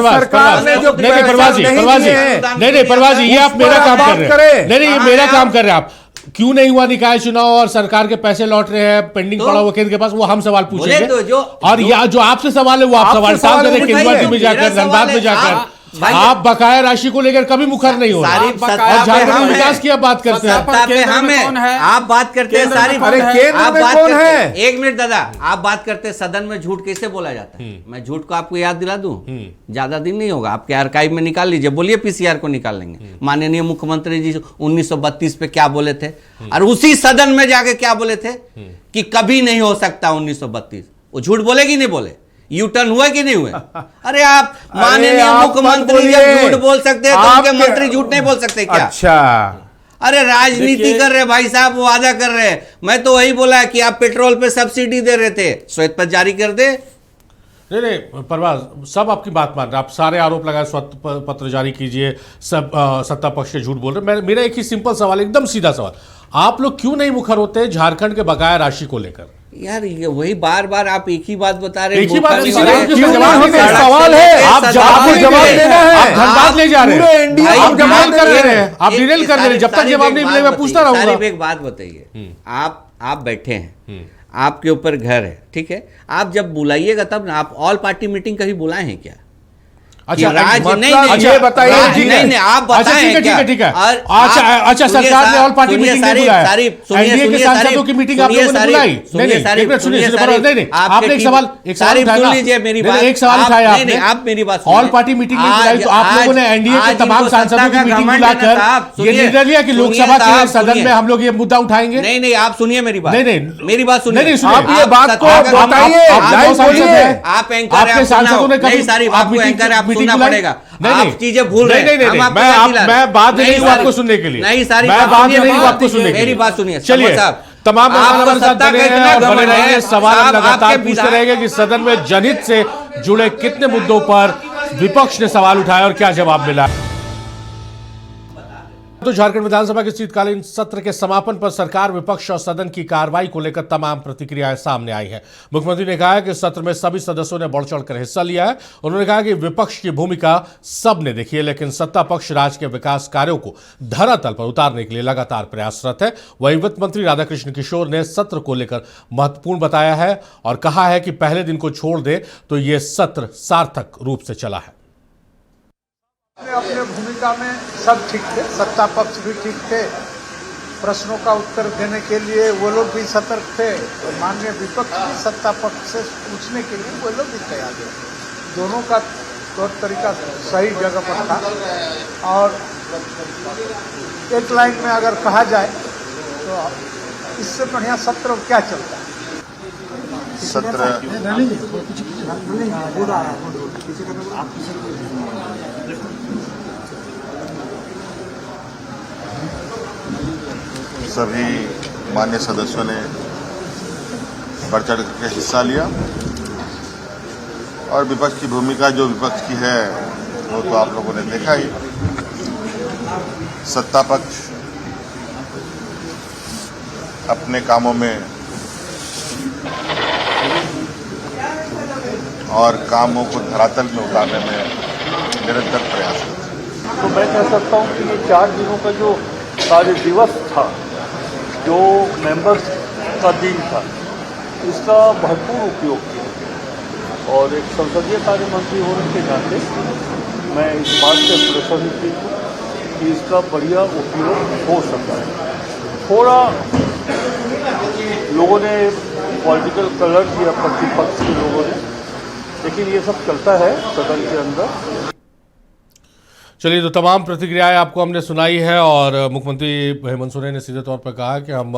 K: सरकार ने जो
A: नहीं परवाजी, ये आप मेरा काम कर रहे हैं। नहीं, ये मेरा काम कर रहे हैं आप। क्यों नहीं हुआ निकाय चुनाव और सरकार के पैसे लौट रहे हैं, पेंडिंग पड़ा हुआ केंद्र के पास, वो हम सवाल पूछेंगे। और जो आपसे सवाल है वो आप सवाल साफ करें, केंद्र में जाकर, धनबाद में जाकर। आप बकाया राशि को लेकर कभी मुखर नहीं हो रहा, और झारखंड में विकास की आप बात करते हैं।
I: आप बात करते हैं सारी,
K: अरे केंद्र में कौन है?
I: 1 मिनट दादा, आप बात करते हैं सदन में झूठ कैसे बोला जाता है। मैं झूठ को आपको याद दिला दूं, ज्यादा दिन नहीं होगा, आपके आर्काइव में निकाल लीजिए, बोलिए पीसीआर को निकाल लेंगे। माननीय मुख्यमंत्री जी 1932 पे क्या बोले थे, और उसी सदन में जाके क्या बोले थे कि कभी नहीं हो सकता 1932। वो झूठ बोले कि नहीं बोले? यू टर्न हुआ कि नहीं हुए? अरे आप माननीय मुख्यमंत्री जब झूठ बोल सकते हैं तो उनके मंत्री झूठ नहीं बोल सकते क्या?
K: अच्छा,
I: अरे राजनीति कर रहे भाई साहब, वो वादा कर रहे हैं। मैं तो वही बोला कि आप पेट्रोल पे सब्सिडी दे रहे थे, श्वेत पत्र जारी कर दे।
A: नहीं परवाज, सब आपकी बात मान रहे, आप सारे आरोप लगाए, श्वेत पत्र जारी कीजिए, सब सत्ता पक्ष के झूठ बोल रहे। मेरा एक ही सिंपल सवाल, एकदम सीधा सवाल, आप लोग क्यों नहीं मुखर होते झारखंड के बकाया राशि को लेकर?
I: यार ये वही बार बार आप एक ही बात बता रहे हैं।
A: एक ही बात,
K: सवाल है, आपको जवाब देना है।
A: आप धनबाद ले जा रहे हैं, आप जवाब कर रहे हैं, आप डिटेल कर रहे हैं। जब तक जवाब नहीं मिलेगा मैं पूछता रहूंगा।
I: एक बात बताइए, आप बैठे हैं, आपके ऊपर घर है, ठीक है, आप जब बुलाइएगा तब ना, आप ऑल पार्टी मीटिंग कभी बुलाए हैं क्या?
A: अच्छा,
I: राज्य
K: मतलब
I: नहीं नहीं
K: ये बताइए,
I: नहीं नहीं नहीं, आप बताएं क्या?
A: ठीक है।
I: और
A: अच्छा
I: आप
A: अच्छा,
I: सुनिए
A: सरकार ने
I: साहब,
A: ऑल पार्टी
I: सुनिए
A: मीटिंग
I: सारी-
A: बुलाया,
I: सारी- सुनिए
A: एनडीए के
I: सुनिए
A: सांसदों
I: सारी-
A: की मीटिंग आप
I: सुनिए
A: लोगों ने
I: सारी-
A: बुलाई?
I: सुनिए
A: नहीं
I: सारी-
A: एक मिनट सुनिए,
I: सुनिए
A: नहीं आपने एक सवाल
I: सारी
A: उठाया
I: सुन
A: ना?
I: लीजिए मेरी
A: नहीं,
I: बात।
A: एक सवाल
I: आप-
A: उठाया
I: नहीं,
A: आपने।
I: नहीं, आप मेरी बात सुनिए।
A: ऑल पार्टी मीटिंग नहीं बुलाई तो आप लोगों ने एनडीए के
I: आज
A: तमाम
I: इनको
A: सांसदों
I: सत्ता
A: की
I: का
A: मीटिंग
I: घमंड है ना
A: बुलाकर
I: साहब,
A: ये
I: सुनिए,
A: निर्णय लिया कि
I: सुनिए
A: लोकसभा के
I: साहब,
A: सदन
I: सुनिए।
A: में हम लोग ये मुद्दा उठाएंगे?
I: नहीं नहीं, आप सुनिए मेरी बात।
A: नहीं, नहीं।
I: मेरी बात सुनिए।
A: नहीं, सुनिए।
K: आप ये बात को बताइए, लाइव बोलिए।
I: आप एंकर हैं,
A: आपके
I: आप सुनना
A: सांसदों ने
I: हो।
A: कभी
I: नहीं सारी बात को एंकर है, आप सुनना पड़ेगा। आप चीजें भूल रहे हैं। हम आपको याद दिला रहे हैं।
A: मैं बात नहीं हूँ
I: सारी-
A: आपको सुनने के लिए।
I: नहीं सारी
A: मैं
I: बात
A: बात
I: सुनिए,
A: नहीं हूँ
I: बात
A: आपको सुनने के लिए।
I: मेरी बात सुनिए
A: चलिए
I: साहब,
A: तमाम मेहमान
I: आपको
A: हमारे साथ
I: सत्ता
A: बने
I: का
A: हैं
I: इतना
A: और बने
I: घमंड
A: रहेंगे।
I: है।
A: सवाल हम
I: आप
A: लगातार
I: आपके
A: पूछते
I: विधायक-
A: रहेंगे कि सदन में जनहित से जुड़े कितने मुद्दों पर विपक्ष ने सवाल उठाया और क्या जवाब मिला। तो झारखंड विधानसभा के शीतकालीन सत्र के समापन पर सरकार, विपक्ष और सदन की कार्रवाई को लेकर तमाम प्रतिक्रियाएं सामने आई हैं। मुख्यमंत्री ने कहा कि सत्र में सभी सदस्यों ने बढ़ चढ़कर हिस्सा लिया है। उन्होंने कहा कि विपक्ष की भूमिका सबने देखी है, लेकिन सत्ता पक्ष राज्य के विकास कार्यों को धरातल पर उतारने के लिए लगातार प्रयासरत है। वहीं वित्त मंत्री राधाकृष्ण किशोर ने सत्र को लेकर महत्वपूर्ण बताया है और कहा है कि पहले दिन को छोड़ दे तो ये सत्र सार्थक रूप से चला है।
L: अपने भूमिका में सब ठीक थे, सत्ता पक्ष भी ठीक थे, प्रश्नों का उत्तर देने के लिए वो लोग भी सतर्क थे और माननीय विपक्ष भी सत्ता पक्ष से पूछने के लिए वो लोग भी तैयार थे। दोनों का तौर तरीका सही जगह पर था। और एक लाइन में अगर कहा जाए तो इससे बढ़िया सत्र क्या चलता है?
D: सत्र सभी मान्य सदस्यों ने बढ़ चढ़ करके हिस्सा लिया और विपक्ष की भूमिका जो विपक्ष की है वो तो आप लोगों ने देखा ही। सत्ता पक्ष अपने कामों में और कामों को धरातल में उतारने में निरंतर प्रयास करते।
F: तो मैं कह सकता हूँ कि ये 4 दिनों का जो कार्य दिवस था, जो मेंबर्स का दिन था, इसका भरपूर उपयोग किया। और एक संसदीय कार्य मंत्री होने के नाते मैं इस बात से प्रसन्न हूँ कि इसका बढ़िया उपयोग हो सकता है। थोड़ा लोगों ने पॉलिटिकल कलर दिया प्रतिपक्ष के लोगों ने, लेकिन ये सब चलता है सदन के अंदर।
A: चलिए, तो तमाम प्रतिक्रियाएं आपको हमने सुनाई है और मुख्यमंत्री हेमंत सोरेन ने सीधे तौर पर कहा कि हम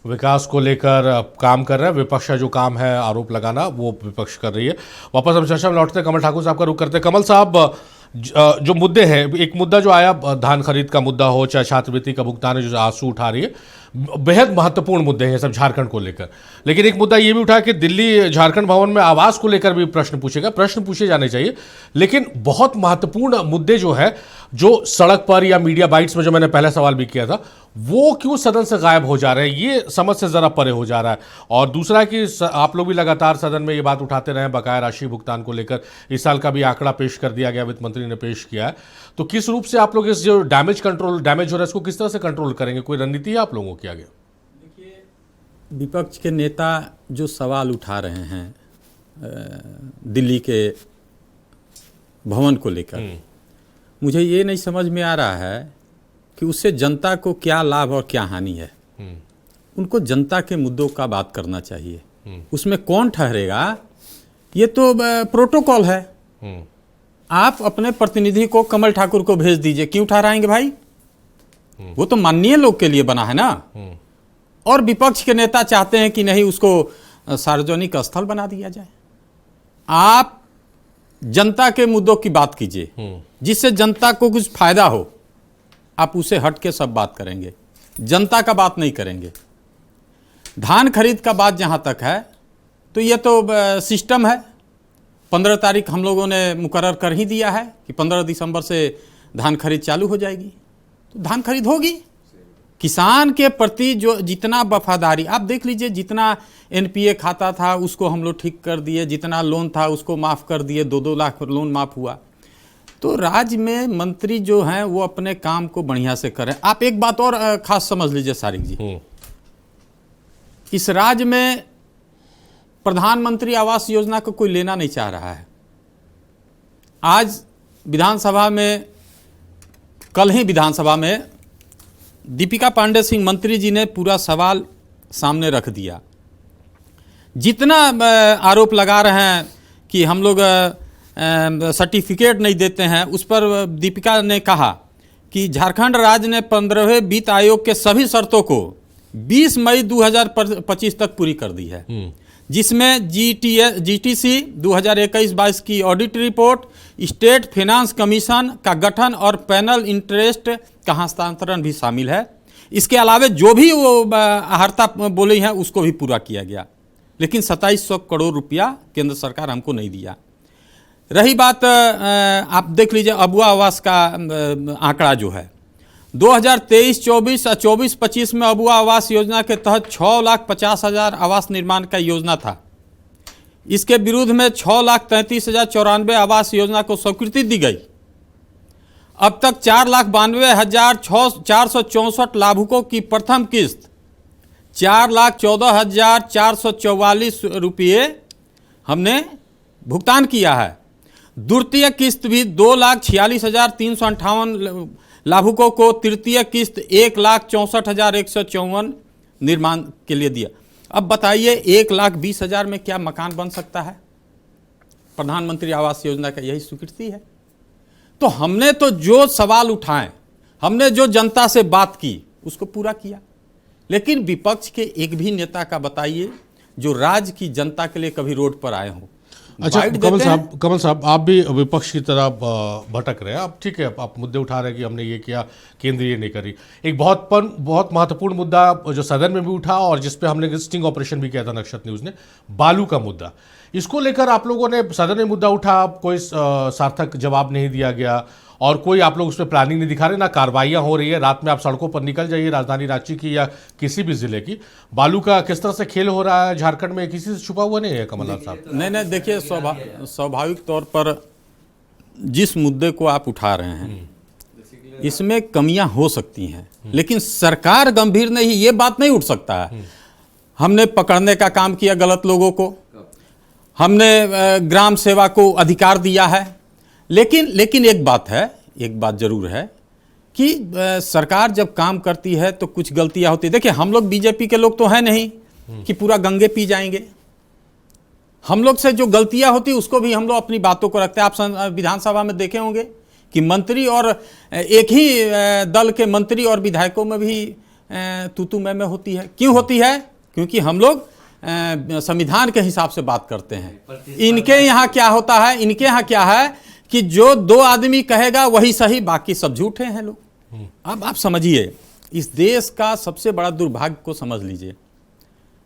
A: विकास को लेकर काम कर रहे हैं। विपक्ष का जो काम है आरोप लगाना, वो विपक्ष कर रही है। वापस हम चर्चा में लौटते, कमल ठाकुर साहब का रुख करते। कमल साहब, जो मुद्दे हैं, एक मुद्दा जो आया धान खरीद का मुद्दा हो, चाहे छात्रवृत्ति का भुगतान है जो आंसू उठा रही है, बेहद महत्वपूर्ण मुद्दे हैं सब झारखंड को लेकर। लेकिन एक मुद्दा ये भी उठा कि दिल्ली झारखंड भवन में आवास को लेकर भी प्रश्न पूछे जाने चाहिए। लेकिन बहुत महत्वपूर्ण मुद्दे जो है, जो सड़क पर या मीडिया बाइट्स में, जो मैंने पहला सवाल भी किया था, वो क्यों सदन से गायब हो जा रहे हैं, ये समझ से जरा परे हो जा रहा है। और दूसरा कि आप लोग भी लगातार सदन में ये बात उठाते रहे बकाया राशि भुगतान को लेकर। इस साल का भी आंकड़ा पेश कर दिया गया, वित्त मंत्री ने पेश किया है। तो किस रूप से आप लोग इस जो डैमेज हो रहा है इसको किस तरह से कंट्रोल करेंगे? कोई रणनीति है आप लोगों की आगे?
J: देखिए, विपक्ष के नेता जो सवाल उठा रहे हैं दिल्ली के भवन को लेकर, मुझे ये नहीं समझ में आ रहा है कि उससे जनता को क्या लाभ और क्या हानि है। उनको जनता के मुद्दों का बात करना चाहिए। उसमें कौन ठहरेगा, ये तो प्रोटोकॉल है। आप अपने प्रतिनिधि को कमल ठाकुर को भेज दीजिए, क्यों ठहराएंगे भाई? वो तो माननीय लोग के लिए बना है ना। और विपक्ष के नेता चाहते हैं कि नहीं, उसको सार्वजनिक स्थल बना दिया जाए। आप जनता के मुद्दों की बात कीजिए, जिससे जनता को कुछ फायदा हो। आप उसे हट के सब बात करेंगे, जनता का बात नहीं करेंगे। धान खरीद का बात जहां तक है, तो ये तो सिस्टम है। 15 तारीख हम लोगों ने मुकर्रर कर ही दिया है कि 15 दिसंबर से धान खरीद चालू हो जाएगी। तो धान खरीद होगी। किसान के प्रति जो जितना वफादारी, आप देख लीजिए, जितना एनपीए खाता था उसको हम लोग ठीक कर दिए, जितना लोन था उसको माफ़ कर दिए, 2-2 लाख लोन माफ़ हुआ। तो राज्य में मंत्री जो हैं वो अपने काम को बढ़िया से करें। आप एक बात और खास समझ लीजिए सारिक जी, इस राज्य में प्रधानमंत्री आवास योजना को कोई लेना नहीं चाह रहा है। आज विधानसभा में, कल ही विधानसभा में दीपिका पांडे सिंह मंत्री जी ने पूरा सवाल सामने रख दिया। जितना आरोप लगा रहे हैं कि हम लोग सर्टिफिकेट नहीं देते हैं, उस पर दीपिका ने कहा कि झारखंड राज्य ने 15वें वित्त आयोग के सभी शर्तों को 20 मई 2025 तक पूरी कर दी है, जिसमें जीटीसी 2021-22 की audit report, state finance commission का गठन और पैनल इंटरेस्ट का हस्तांतरण भी शामिल है। इसके अलावा जो भी वो अहर्ता बोली है उसको भी पूरा किया गया, लेकिन 2700 करोड़ रुपया केंद्र सरकार हमको नहीं दिया। रही बात, आप देख लीजिए अबुआ आवास का आंकड़ा जो है 2023-24 और 24-25 में अबुआ आवास योजना के तहत 6,50,000 आवास निर्माण का योजना था। इसके विरुद्ध में 6,33,094 आवास योजना को स्वीकृति दी गई। अब तक 4,92,464 लाभुकों की प्रथम किस्त 4,14,444 रुपये हमने भुगतान किया है। द्वितीय किस्त भी 2,46,358 लाभुकों को, तृतीय किस्त 1,64,154 निर्माण के लिए दिया। अब बताइए 1,20,000 में क्या मकान बन सकता है? प्रधानमंत्री आवास योजना का यही स्वीकृति है। तो हमने तो जो सवाल उठाए, हमने जो जनता से बात की उसको पूरा किया, लेकिन विपक्ष के एक भी नेता का बताइए जो राज्य की जनता के लिए कभी रोड पर आए हों।
A: अच्छा कमल साहब आप भी विपक्ष की तरह भटक रहे हैं। आप ठीक है, आप मुद्दे उठा रहे हैं कि हमने ये किया, केंद्र ये नहीं करी। एक बहुत महत्वपूर्ण मुद्दा जो सदन में भी उठा और जिस पे हमने स्टिंग ऑपरेशन भी किया था नक्षत्र न्यूज़ ने, बालू का मुद्दा, इसको लेकर आप लोगों ने सदन में मुद्दा उठा, कोई सार्थक जवाब नहीं दिया गया और कोई आप लोग उस पर प्लानिंग नहीं दिखा रहे, ना कार्रवाइयाँ हो रही है। रात में आप सड़कों पर निकल जाइए, राजधानी रांची की या किसी भी जिले की, बालू का किस तरह से खेल हो रहा है झारखंड में, किसी से छुपा हुआ नहीं है कमलनाथ साहब?
J: नहीं, देखिए स्वाभाविक तौर पर जिस मुद्दे को आप उठा रहे हैं इसमें कमियां हो सकती हैं, लेकिन सरकार गंभीर नहीं, ये बात नहीं उठ सकता है। हमने पकड़ने का काम किया गलत लोगों को, हमने ग्राम सेवा को अधिकार दिया है, लेकिन एक बात जरूर है कि सरकार जब काम करती है तो कुछ गलतियां होती है। देखिए हम लोग बीजेपी के लोग तो हैं नहीं कि पूरा गंगे पी जाएंगे। हम लोग से जो गलतियां होती उसको भी हम लोग अपनी बातों को रखते हैं। आप विधानसभा में देखे होंगे कि मंत्री और एक ही दल के मंत्री और विधायकों में भी तू मैं होती है। क्यों होती है? क्योंकि हम लोग संविधान के हिसाब से बात करते हैं। इनके यहाँ क्या होता है, इनके यहाँ क्या है कि जो दो आदमी कहेगा वही सही, बाकी सब झूठे हैं लोग। अब आप समझिए, इस देश का सबसे बड़ा दुर्भाग्य को समझ लीजिए।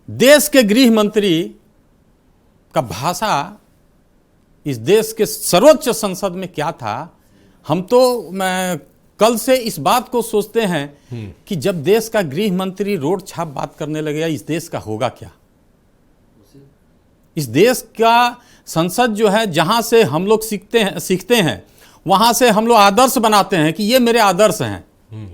J: देश के गृह मंत्री का भाषा इस देश के सर्वोच्च संसद में क्या था, हम तो कल से इस बात को सोचते हैं कि जब देश का गृह मंत्री रोड छाप बात करने लगेगा, इस देश का होगा क्या? इस देश का संसद जो है, जहां से हम लोग सीखते हैं वहां से हम लोग आदर्श बनाते हैं कि ये मेरे आदर्श हैं,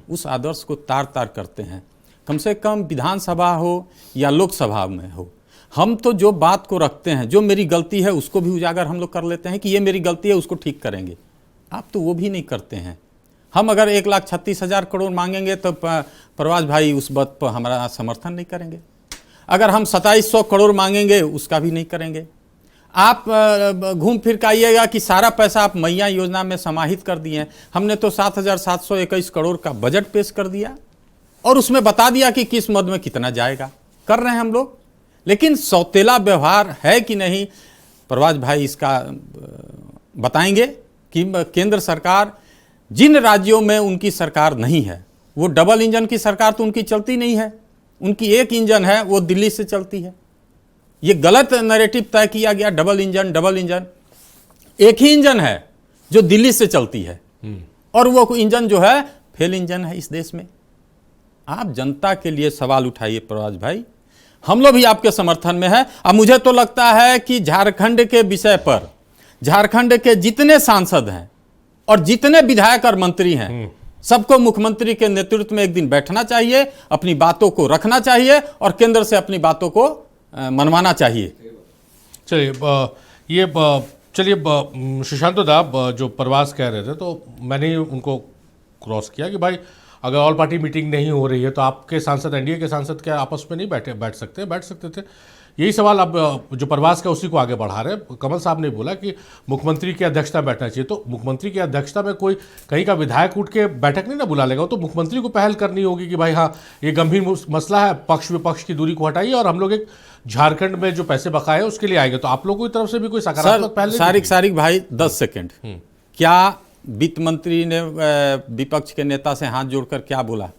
J: उस आदर्श को तार तार करते हैं। कम से कम विधानसभा हो या लोकसभा में हो, हम तो जो बात को रखते हैं, जो मेरी गलती है उसको भी उजागर हम लोग कर लेते हैं कि ये मेरी गलती है, उसको ठीक करेंगे। आप तो वो भी नहीं करते हैं। हम अगर 1,36,000 करोड़ मांगेंगे तो प्रवास भाई उस बात पर हमारा समर्थन नहीं करेंगे। अगर हम 2700 करोड़ मांगेंगे उसका भी नहीं करेंगे। आप घूम फिर के आइएगा कि सारा पैसा आप मैया योजना में समाहित कर दिए हैं। हमने तो 7,721 करोड़ का बजट पेश कर दिया और उसमें बता दिया कि किस मद में कितना जाएगा। कर रहे हैं हम लोग, लेकिन सौतेला व्यवहार है कि नहीं, प्रवास भाई इसका बताएंगे कि केंद्र सरकार जिन राज्यों में उनकी सरकार नहीं है, वो डबल इंजन की सरकार तो उनकी चलती नहीं है। उनकी एक इंजन है, वो दिल्ली से चलती है। ये गलत नैरेटिव तय किया गया, डबल इंजन। एक ही इंजन है जो दिल्ली से चलती है और वो इंजन जो है फेल इंजन है इस देश में। आप जनता के लिए सवाल उठाइए प्रवास भाई, हम लोग भी आपके समर्थन में है। अब मुझे तो लगता है कि झारखंड के विषय पर झारखंड के जितने सांसद हैं और जितने विधायक और मंत्री हैं, सबको मुख्यमंत्री के नेतृत्व में एक दिन बैठना चाहिए, अपनी बातों को रखना चाहिए और केंद्र से अपनी बातों को मनवाना चाहिए।
A: चलिए, ये चलिए सुशांत दा जो प्रवास कह रहे थे तो मैंने उनको क्रॉस किया कि भाई अगर ऑल पार्टी मीटिंग नहीं हो रही है तो आपके सांसद, एनडीए के सांसद क्या आपस में नहीं बैठ सकते थे। यही सवाल अब जो प्रवास का उसी को आगे बढ़ा रहे हैं। कमल साहब ने बोला कि मुख्यमंत्री की अध्यक्षता बैठना चाहिए, तो मुख्यमंत्री की अध्यक्षता में कोई कहीं का विधायक उठ के बैठक नहीं ना बुला लेगा, तो मुख्यमंत्री को पहल करनी होगी कि भाई हाँ ये गंभीर मसला है, पक्ष विपक्ष की दूरी को हटाइए और हम लोग एक झारखंड में जो पैसे बकाए उसके लिए आएंगे। तो आप लोगों की तरफ से भी कोई सकारात्मक पहल?
J: सारिक भाई 10 सेकंड, क्या वित्त मंत्री ने विपक्ष के नेता से हाथ जोड़कर क्या बोला?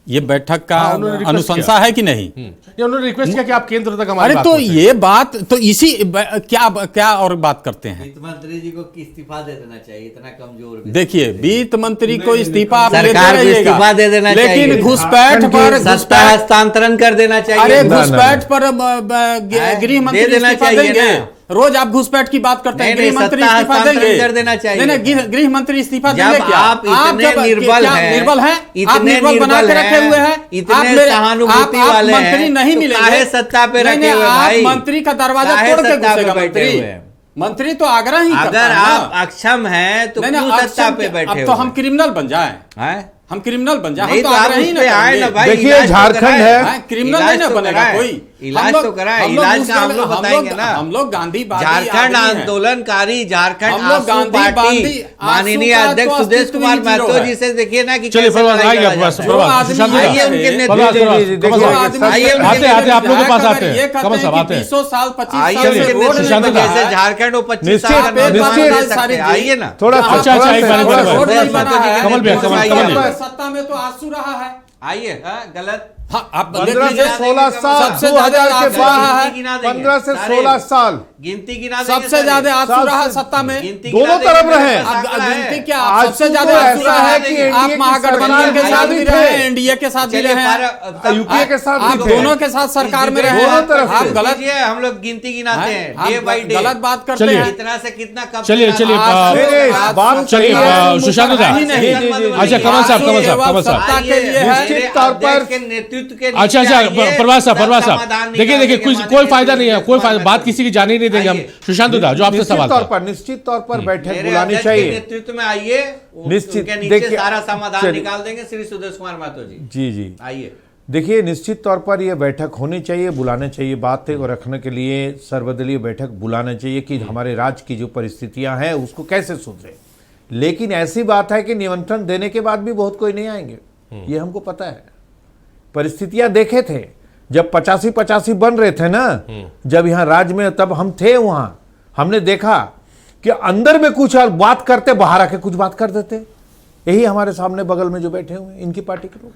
J: ये बैठक का अनुशंसा है कि नहीं?
A: उन्होंने रिक्वेस्ट किया कि आप केंद्र तक हमारी
J: अरे तो ये बात तो इसी क्या और बात करते हैं?
I: वित्त मंत्री जी को इस्तीफा दे देना चाहिए, इतना कमजोर।
J: देखिए वित्त मंत्री को इस्तीफा
I: सरकार को इस्तीफा दे देना चाहिए,
J: लेकिन घुसपैठ पर
I: सत्ता हस्तांतरण कर देना चाहिए।
J: अरे घुसपैठ पर गृह मंत्री इस्तीफा देंगे? रोज आप घुसपैठ की बात करते हैं, गृह मंत्री इस्तीफा देंगे?
I: कर देना चाहिए।
J: नहीं, गृह मंत्री इस्तीफा देंगे क्या?
I: आप इतने निर्बल हैं,
J: आप निर्बल बना के रखे हुए हैं,
I: इतने सहानुभूति वाले हैं,
J: मंत्री नहीं मिलेंगे,
I: सत्ता पे रखे हुए
J: भाई, मंत्री का दरवाजा तोड़ के घुसेगा मंत्री तो आग्रह ही करता है।
I: अगर आप अक्षम हैं तो क्यों सत्ता पे बैठे?
J: अब तो हम क्रिमिनल बन जाए, हम क्रिमिनल बन जाए, हम तो आग्रह ही
K: ना। देखिए झारखंड है,
J: क्रिमिनल नहीं ना बनेगा कोई।
I: इलाज तो कराए, इलाज का हम लोग बताएंगे ना।
J: हम लोग गांधी
I: झारखंड आंदोलनकारी, झारखंड आंसू पार्टी, माननीय अध्यक्ष सुदेश कुमार महतो जी से देखिए ना कि
A: चलिए आप लोगों के पास आते हैं, कमल साहब आते हैं,
J: 20 साल 25 साल
I: जैसे झारखंड वो 25 साल आइए ना
K: थोड़ा
A: कमल
J: सत्ता में तो आंसू रहा है।
I: आइए गलत।
J: हाँ, आप
K: 15 से 16 साल,
J: सबसे ज्यादा
K: 15 से 16 साल
I: गिनती गिना
J: सबसे ज्यादा आंसू रहा सत्ता में,
K: दोनों तरफ रहे।
J: गिनती क्या सबसे ज्यादा आंसू रहा है कि आप महागठबंधन के साथ भी रहे, एनडीए के साथ भी रहे,
K: यूपीए के साथ,
J: आप दोनों के साथ सरकार में रहे।
K: दोनों तरफ
J: आप गलत,
I: हम लोग गिनती गिनाते हैं, डे बाय डे
J: गलत बात करते हैं।
I: कितना से कितना कब?
A: चलिए सुशांत दा, अच्छा कमल साहब
J: सत्ता के लिए है,
K: निश्चित तौर पर
I: नेतृत्व के।
A: अच्छा प्रवास साहब देखिए कोई फायदा नहीं है, कोई बात किसी की जाने नहीं देंगे हम। सुशांत दा जो आपसे सवाल
K: निश्चित तौर पर बैठक बुलानी चाहिए,
I: नेतृत्व में आइए,
K: निश्चित
I: देखिए सारा समाधान निकाल देंगे श्री सुदेश कुमार महतो जी।
K: जी
I: आइए।
K: देखिए निश्चित तौर पर यह बैठक होनी चाहिए, बुलाने चाहिए, बात को रखने के लिए सर्वदलीय बैठक बुलाना चाहिए कि हमारे राज्य की जो परिस्थितियां हैं उसको कैसे सुधरे। लेकिन ऐसी बात है कि निमंत्रण देने के बाद भी बहुत कोई नहीं आएंगे, ये हमको पता है। परिस्थितियां देखे थे जब 85 बन रहे थे ना, जब यहाँ राज्य में, तब हम थे वहां, हमने देखा कि अंदर में कुछ और बात करते, बाहर आके कुछ बात कर देते। यही हमारे सामने बगल में जो बैठे हुए इनकी पार्टी के लोग,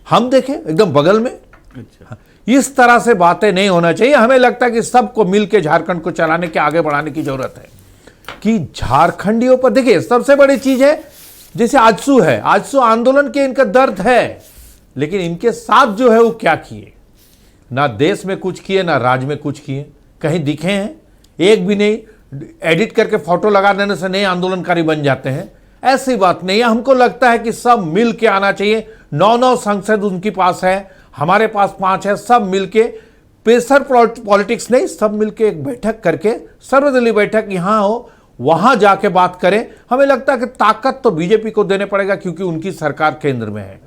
K: हम देखे एकदम बगल में। अच्छा। इस तरह से बातें नहीं होना चाहिए। हमें लगता है कि सबको मिलकर झारखंड को चलाने के, आगे बढ़ाने की जरूरत है कि झारखंडियों पर देखिए सबसे बड़ी चीज है, जैसे आजसू है, आजसू आंदोलन के इनका दर्द है, लेकिन इनके साथ जो है वो क्या किए? ना देश में कुछ किए, ना राज्य में कुछ किए, कहीं दिखे हैं? एक भी नहीं। एडिट करके फोटो लगा देने से नहीं आंदोलनकारी बन जाते हैं, ऐसी बात नहीं है। हमको लगता है कि सब मिल के आना चाहिए। 9 सांसद उनके पास है, हमारे पास 5 है, सब मिल के, प्रेशर पॉलिटिक्स नहीं, सब मिल के एक बैठक करके, सर्वदलीय बैठक यहाँ हो, वहां जाके बात करें। हमें लगता है कि ताकत तो बीजेपी को देने पड़ेगा क्योंकि उनकी सरकार केंद्र में है।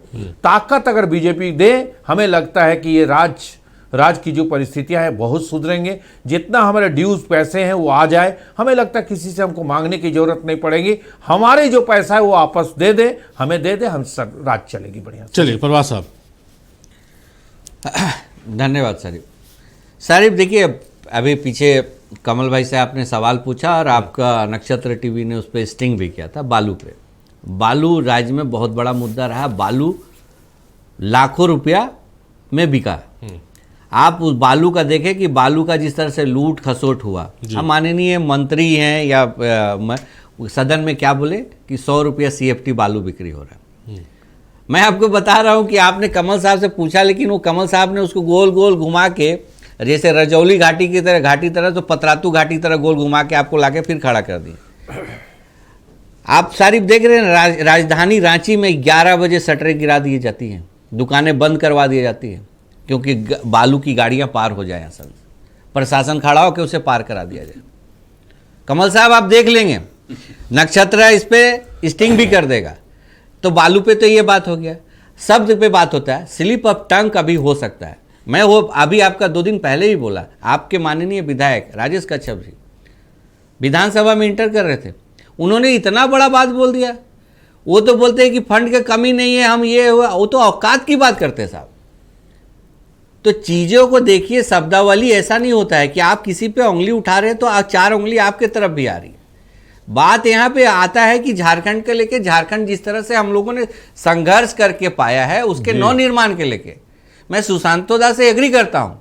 K: ताकत अगर बीजेपी दे, हमें लगता है कि ये राज्य की जो परिस्थितियां हैं बहुत सुधरेंगे। जितना हमारे ड्यूज पैसे हैं वो आ जाए, हमें लगता है किसी से हमको मांगने की जरूरत नहीं पड़ेगी। हमारे जो पैसा है वो वापस दे दे, हमें दे दे, हम सब राज्य चलेगी बढ़िया।
A: चलिए प्रवास साहब।
I: धन्यवाद सारिफ। देखिए अभी पीछे कमल भाई से आपने सवाल पूछा और आपका नक्षत्र टीवी ने उस पर स्टिंग भी किया था बालू पे। बालू राज्य में बहुत बड़ा मुद्दा रहा। बालू लाखों रुपया में बिका। आप उस बालू का देखें कि बालू का जिस तरह से लूट खसोट हुआ, हम माननीय मंत्री हैं या सदन में क्या बोले कि 100 रुपया CFT बालू बिक्री हो रहा है। मैं आपको बता रहा हूं कि आपने कमल साहब से पूछा, लेकिन वो कमल साहब ने उसको गोल गोल घुमा के, जैसे रजौली घाटी की तरह घाटी तरह, तो पतरातू घाटी तरह गोल घुमा के आपको लाके फिर खड़ा कर दिया। आप सारिफ देख रहे हैं, राजधानी रांची में 11 बजे शटरें गिरा दी जाती हैं, दुकानें बंद करवा दी जाती हैं क्योंकि बालू की गाड़ियां पार हो जाए। असल प्रशासन खड़ा होकर उसे पार करा दिया जाए। कमल साहब आप देख लेंगे, नक्षत्र इस पे स्टिंग भी कर देगा। तो बालू पे तो ये बात हो गया, शब्द पे बात होता है, स्लिप ऑफ टंग कभी हो सकता है। मैं वो अभी आपका 2 दिन पहले ही बोला, आपके माननीय विधायक राजेश कच्छप जी विधानसभा में इंटर कर रहे थे, उन्होंने इतना बड़ा बात बोल दिया। वो तो बोलते हैं कि फंड की कमी नहीं है, हम ये हुआ, वो तो औकात की बात करते हैं साहब। तो चीज़ों को देखिए, शब्दावली ऐसा नहीं होता है कि आप किसी पे उंगली उठा रहे हैं तो 4 उंगली आपके तरफ भी आ रही है। बात यहाँ पे आता है कि झारखंड के लेके, झारखंड जिस तरह से हम लोगों ने संघर्ष करके पाया है उसके नवनिर्माण के लेके मैं सुशांतो दास से एग्री करता हूँ।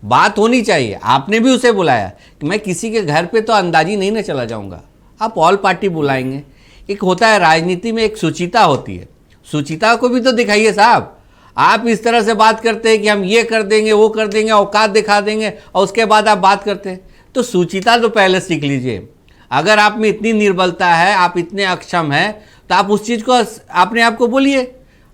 I: बात होनी चाहिए, आपने भी उसे बुलाया कि मैं किसी के घर पे तो अंदाजी नहीं ना चला जाऊँगा, आप ऑल पार्टी बुलाएंगे। एक होता है राजनीति में, एक सुचिता होती है, सुचिता को भी तो दिखाइए साहब। आप इस तरह से बात करते हैं कि हम ये कर देंगे, वो कर देंगे, औकात दिखा देंगे, और उसके बाद आप बात करते हैं। तो सुचिता तो पहले सीख लीजिए। अगर आप में इतनी निर्बलता है, आप इतने अक्षम हैं, तो आप उस चीज़ को अपने आप को बोलिए,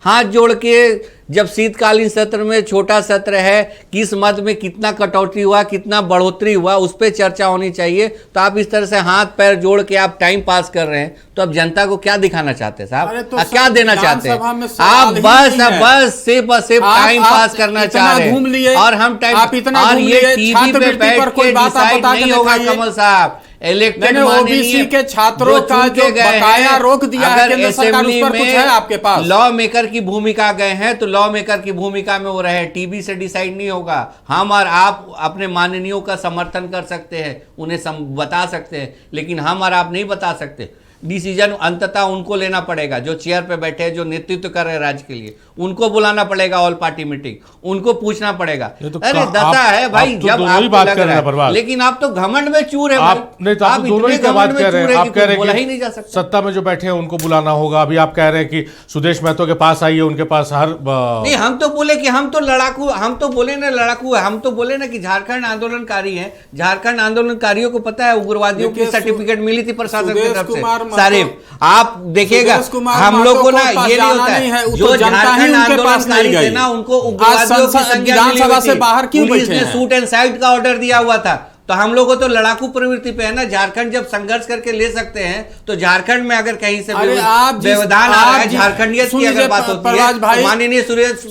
I: हाथ जोड़ के। जब शीतकालीन सत्र में, छोटा सत्र है, किस मद में कितना कटौती हुआ, कितना बढ़ोतरी हुआ, उस पर चर्चा होनी चाहिए। तो आप इस तरह से हाथ पैर जोड़ के आप टाइम पास कर रहे हैं, तो अब जनता को क्या दिखाना चाहते हैं साहब? तो क्या देना चाहते हैं आप? बस सिर्फ टाइम पास करना चाह रहे हैं, और हम टाइम, और ये टीवी पे बैठ के डिसाइड नहीं होगा कमल साहब। इलेक्टेड
J: ओबीसी के छात्रों का जो बकाया रोक दिया है केंद्र सरकार, उस पर कुछ है आपके पास?
I: लॉ मेकर की भूमिका गए हैं तो लॉ मेकर की भूमिका में वो रहे, टीवी से डिसाइड नहीं होगा। हम और आप अपने माननीयों का समर्थन कर सकते हैं, उन्हें बता सकते हैं, लेकिन हम और आप नहीं बता सकते। डिसीजन अंततः उनको लेना पड़ेगा, जो चेयर पे बैठे हैं, जो नेतृत्व कर रहे हैं राज्य के लिए, उनको बुलाना पड़ेगा ऑल पार्टी मीटिंग, उनको पूछना पड़ेगा।
A: तो
I: अरे दत्ता है भाई,
A: तो
I: जब आपको
A: बात
I: लग
A: कर
I: रहा
A: रहे हैं,
I: लेकिन आप तो घमंड में चूर है।
A: आप नहीं तो आप दोनों ही बात कर रहे हैं। आप कह रहे हैं कि सत्ता में जो बैठे हैं उनको बुलाना होगा, अभी आप कह रहे हैं कि सुदेश महतो के पास आइए, उनके पास हर
I: नहीं। हम तो बोले कि हम तो लड़ाकू, हम तो बोले ना लड़ाकू है, हम तो बोले ना कि झारखंड आंदोलनकारी है। झारखंड आंदोलनकारियों को पता है उग्रवादियों की सर्टिफिकेट मिली थी प्रशासन की तरफ से। सारे आप देखिएगा, हम लोग को ना ये नहीं होता है, जो झारखंड आंदोलनकारी थे ना, उनको उग्रवादियों की संज्ञा मिली से बाहर क्यों पुलिस ने शूट एंड साइट का ऑर्डर दिया हुआ था। तो हम लोगों को तो लड़ाकू प्रवृत्ति पे है ना। झारखंड जब संघर्ष करके ले सकते हैं, तो झारखंड में अगर कहीं से व्यवधान आ रहा है, झारखंडियत की अगर बात होती है, माननीय सुरेश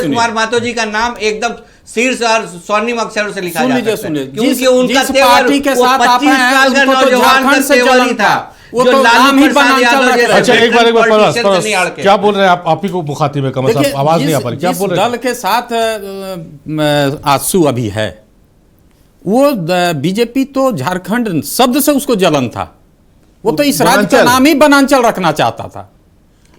I: कुमार महतो जी का नाम एकदम शीर्ष और स्वर्णिम अक्षरों से लिखा जाता है, क्योंकि उनका
J: पार्टी के साथ
I: 25 साल का नौजवान का तेवर ही था, वो तो लालू प्रसाद यादव जैसे।
A: अच्छा एक बार क्या बोल रहे हैं आप? ही को मुखातिब है कमल साहब, आवाज नहीं आ पा रही, क्या बोल रहे हैं?
J: दल के साथ आंसू अभी है, वो बीजेपी तो झारखंड शब्द से उसको जलन था, वो तो इस राज्य का नाम ही वनांचल रखना चाहता था।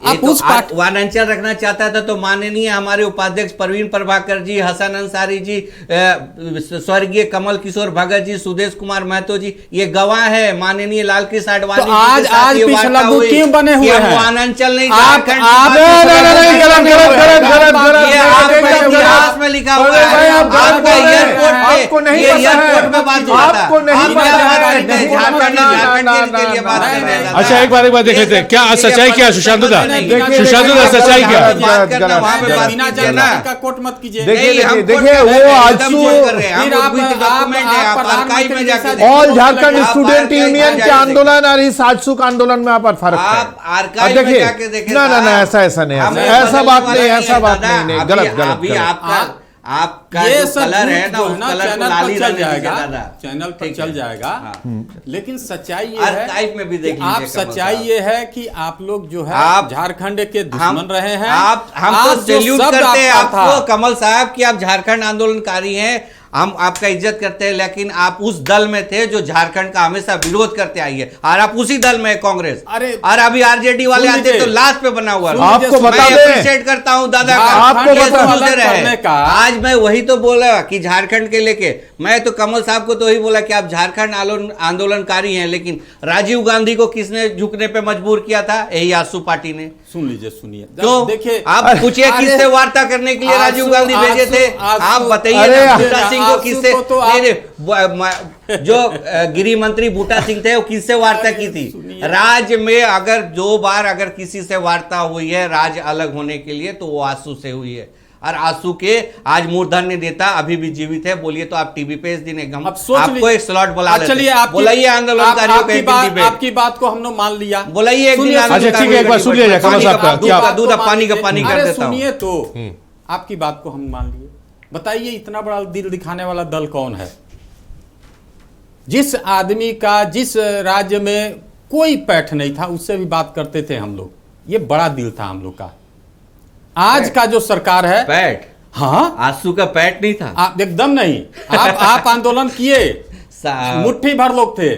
I: आप उस वनांचल रखना चाहता था तो माननीय हमारे उपाध्यक्ष परवीन प्रभाकर जी, हसन अंसारी जी, स्वर्गीय कमल किशोर भगत जी, सुदेश कुमार महतो जी, ये गवाह है। माननीय लाल कृष्ण आडवाणी
J: तो आज पिछला क्यों बने हुए हैं?
I: वनांचल नहीं, इतिहास में लिखा हुआ है। आपका एयरपोर्ट में बात हुआ था,
A: अच्छा एक बार देखे थे, क्या सच्चाई क्या सुशांत दा? सुशांत दा सच्चाई क्या?
J: कोट मत कीजिए।
K: देखिए वो AJSU all Jharkhand student union के आंदोलन और इस आजसू का आंदोलन में आप फर्क है। देखिए ना ऐसा नहीं, ऐसा बात नहीं, ऐसा बात नहीं, गलत।
I: आपका ये कलर है ना, उस कलर को लाली
J: चल जाएगा, चैनल पर चल जाएगा। लेकिन सच्चाई ये है
I: में भी देख
J: आप, सच्चाई ये है कि आप लोग जो है झारखंड के दुश्मन रहे हैं।
I: हम तो सैल्यूट करते हैं आपको कमल साहब कि आप झारखंड आंदोलनकारी हैं, हम आपका इज्जत करते हैं, लेकिन आप उस दल में थे जो झारखंड का हमेशा विरोध करते आई है, और आप उसी दल में कांग्रेस। और अभी आरजेडी वाले आते तो लास्ट पे बना हुआ।
K: आपको बता दें,
I: अप्रिशिएट करता हूं दादा का,
K: आपको
I: बता आज मैं वही तो बोला कि झारखंड के लेके मैं तो कमल साहब को तो वही बोला कि आप झारखंड आंदोलनकारी हैं, लेकिन राजीव गांधी को किसने झुकने पे मजबूर किया था? यही आजसू पार्टी ने।
J: सुन लीजिए, सुनिए,
I: तो देखिए आप पूछिए किससे वार्ता करने के लिए राजीव गांधी भेजे थे? आप बताइए बूटा सिंह को किससे, जो गृह मंत्री बूटा सिंह थे वो किससे वार्ता की थी? राज्य में अगर 2 बार अगर किसी से वार्ता हुई है राज्य अलग होने के लिए तो वो आजसू से हुई है। और आंसू के आज मूर्धन्य नेता अभी भी जीवित है, बोलिए तो आप टीवी पे इस दिन हम
J: अब सोच
I: आपको एक स्लॉट बुला लेते हैं।
J: चलिए आप
I: बुलाइए आंदोलनकारियों का एक दिन डिबेट।
J: आपकी बात को हमने मान लिया,
I: बुलाइए एक दिन।
A: अच्छा ठीक है, एक बार सुन लिया कमल साहब का क्या
I: दूध पानी का पानी कर देता हूं।
J: सुनिए तो आपकी बात को हम मान लिए। बताइए इतना बड़ा दिल दिखाने वाला दल कौन है? जिस आदमी का जिस राज्य में कोई पैठ नहीं था उससे भी बात करते थे हम लोग, ये बड़ा दिल था हम लोग का। आज का जो सरकार है
I: पैठ,
J: हाँ
I: आंसू का पैठ नहीं था,
J: आप एकदम नहीं। आप आंदोलन किए, मुट्ठी भर लोग थे,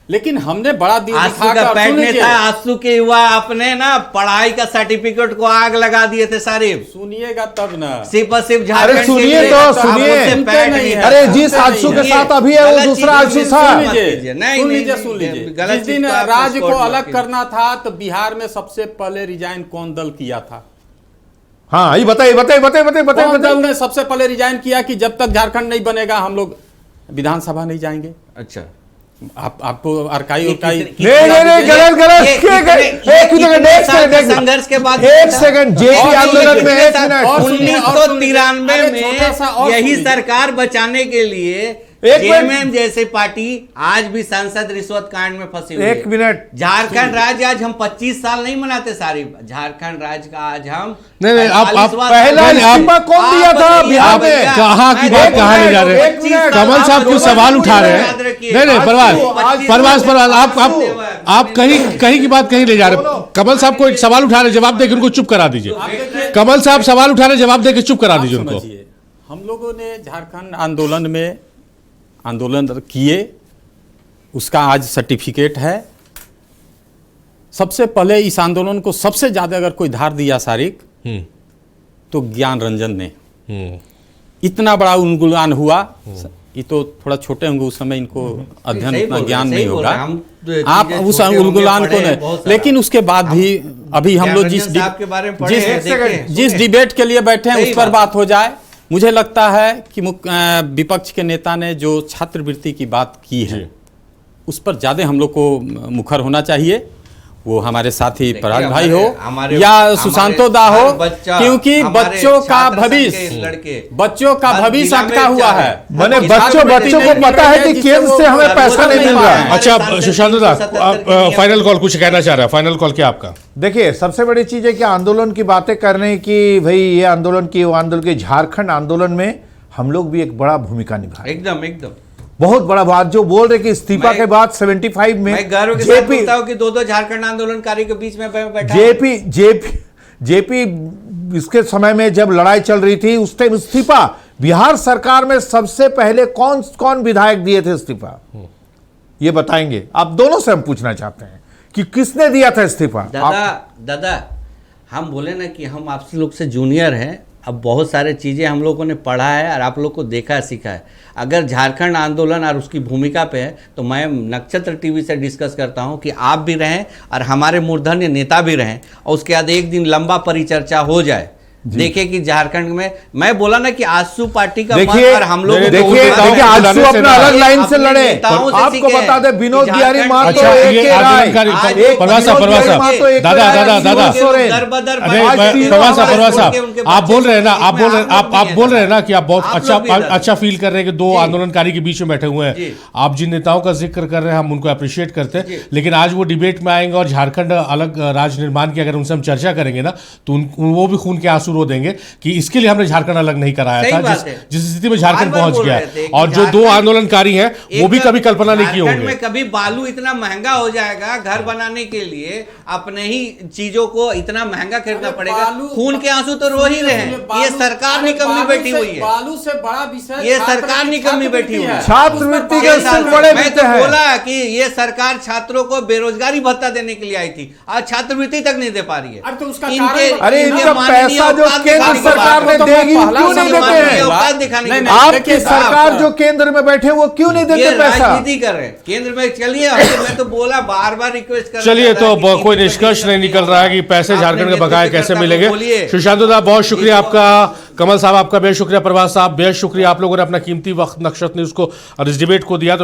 J: लेकिन हमने बड़ा दिल
I: आंसू का पैठ नहीं था। आंसू के युवा अपने ना पढ़ाई का सर्टिफिकेट को आग लगा दिए थे सारे।
J: सुनिएगा तब ना,
I: सिर्फ झारखंड।
K: अरे सुनिए तो सुनिए, अरे जिस आंसू के साथ अभी है वो दूसरा आंसू था।
J: सुन लीजिए। जिस दिन राज्य को अलग करना था तो बिहार में सबसे पहले रिजाइन कौन दल किया था?
K: हाँ ये बताइए।
J: दल ने सबसे पहले रिजाइन किया कि जब तक झारखंड नहीं बनेगा हम लोग विधानसभा नहीं जाएंगे।
I: अच्छा,
J: आपको अरकाई
I: संघर्ष के बाद
K: एक सेकंड, जेपी आंदोलन में
I: 1993 में यही सरकार बचाने के लिए जेएमएम जैसे पार्टी आज भी सांसद रिश्वत कांड में फंसी हुई है।
K: एक मिनट,
I: झारखंड राज्य आज हम 25 साल नहीं मनाते सारी, झारखंड राज्य का आज हम
A: नहीं आप
K: पहला इस्तीफा कौन दिया था बिहार में?
A: कहाँ की बात कहाँ ले जा रहे हैं? कमल साहब क्यों सवाल उठा रहे हैं? नहीं परवास आप कहीं की बात कहीं ले जा रहे हैं। कमल साहब को एक सवाल उठा रहे, जवाब देकर उनको चुप करा दीजिए। कमल साहब सवाल उठा रहे, जवाब देकर चुप करा दीजिए उनको।
J: हम लोगों ने झारखंड आंदोलन में आंदोलन किए, उसका आज सर्टिफिकेट है। सबसे पहले इस आंदोलन को सबसे ज्यादा अगर कोई धार दिया सारिक तो ज्ञान रंजन ने। इतना बड़ा उन्मूलन हुआ, ये तो थोड़ा छोटे होंगे उस समय, इनको अध्ययन उतना ज्ञान नहीं होगा। आप उस उन्मूलन को नहीं, लेकिन उसके बाद भी अभी हम लोग जिस डिबेट के लिए बैठे हैं उस पर बात हो जाए। मुझे लगता है कि विपक्ष के नेता ने जो छात्रवृत्ति की बात की है उस पर ज्यादा हम लोग को मुखर होना चाहिए। वो हमारे साथी पराग भाई हो या सुशांतो दा हो, क्योंकि बच्चों का भविष्य अटका हुआ है।
K: मैंने बच्चों को पता है कि केंद्र से हमें पैसा नहीं मिल रहा है।
A: अच्छा सुशांतो दा, फाइनल कॉल कुछ कहना चाह रहा है, फाइनल कॉल क्या आपका?
K: देखिए सबसे बड़ी चीज है कि आंदोलन की बातें करने की, भाई ये आंदोलन की वो आंदोलन की, झारखंड आंदोलन में हम लोग भी एक बड़ा भूमिका निभाए।
I: एकदम
K: बहुत बड़ा बात जो बोल रहे कि इस्तीफा के बाद 75 में
I: मैं गर्व के साथ बोलता हूं कि दो झारखंड आंदोलनकारी के बीच में बैठा
K: जेपी इसके समय में जब लड़ाई चल रही थी उस टाइम इस्तीफा बिहार सरकार में सबसे पहले कौन विधायक दिए थे इस्तीफा? ये बताएंगे आप दोनों से। हम पूछना चाहते हैं कि किसने दिया था इस्तीफा?
I: दादा हम बोले ना कि हम आप लोग से जूनियर हैं, अब बहुत सारे चीज़ें हम लोगों ने पढ़ा है और आप लोग को देखा सीखा है। अगर झारखंड आंदोलन और उसकी भूमिका पे है तो मैं नक्षत्र टीवी से डिस्कस करता हूं कि आप भी रहें और हमारे मूर्धन्य नेता भी रहें, और उसके बाद एक दिन लंबा परिचर्चा हो जाए। देखिए कि झारखंड में मैं बोला ना कि आजसू पार्टी का
K: और
I: हम लोग
K: देखिए आजसू अपना अलग लाइन से लड़े। आपको बता दे विनोद बिहारी महतो
A: आप बोल रहे हैं ना कि आप बहुत अच्छा फील कर रहे हैं कि दो आंदोलनकारी के बीच में बैठे हुए हैं। आप जिन नेताओं का जिक्र कर रहे हैं हम उनको अप्रिशिएट करते हैं, लेकिन आज वो डिबेट में आएंगे और झारखंड अलग राज्य निर्माण की अगर उनसे हम चर्चा करेंगे ना तो वो भी खून के आंसू रो देंगे कि इसके लिए हमने झारखंड अलग नहीं कराया था, जिस स्थिति में झारखंड पहुंच गया है। और जो दो आंदोलनकारी हैं वो भी कभी कल्पना नहीं किए होंगे।
I: कभी बालू इतना महंगा हो जाएगा, घर बनाने के लिए अपने ही चीजों को इतना महंगा खरीदना पड़ेगा। खून के आंसू तो रो ही रहे हैं। ये सरकार निकम्मी बैठी हुई है,
J: बालू से बड़ा विषय
I: ये सरकार निकम्मी बैठी हुई है।
K: छात्रवृत्ति के बड़े
I: मैं तो बोला कि ये सरकार छात्रों को बेरोजगारी भत्ता देने के लिए आई थी, आज छात्रवृत्ति तक नहीं दे पा रही है।
K: अरे इनका पैसा जो केंद्र सरकार ने देगी क्यों नहीं देते हैं? आपकी सरकार जो केंद्र में बैठे वो क्यों नहीं देते पैसा?
I: राजनीति कर रहे हैं केंद्र में। चलिए मैं तो बोला बार रिक्वेस्ट कर,
A: चलिए तो कोई निष्कर्ष नहीं निकल रहा है कि पैसे झारखंड के बकाये कैसे मिलेंगे। सुशांतो दा बहुत शुक्रिया आपका, कमल साहब आपका बेहद शुक्रिया, प्रभात साहब बेहद शुक्रिया, आप लोगों ने अपना कीमती वक्त नक्षत्र न्यूज को और इस डिबेट को दिया। तो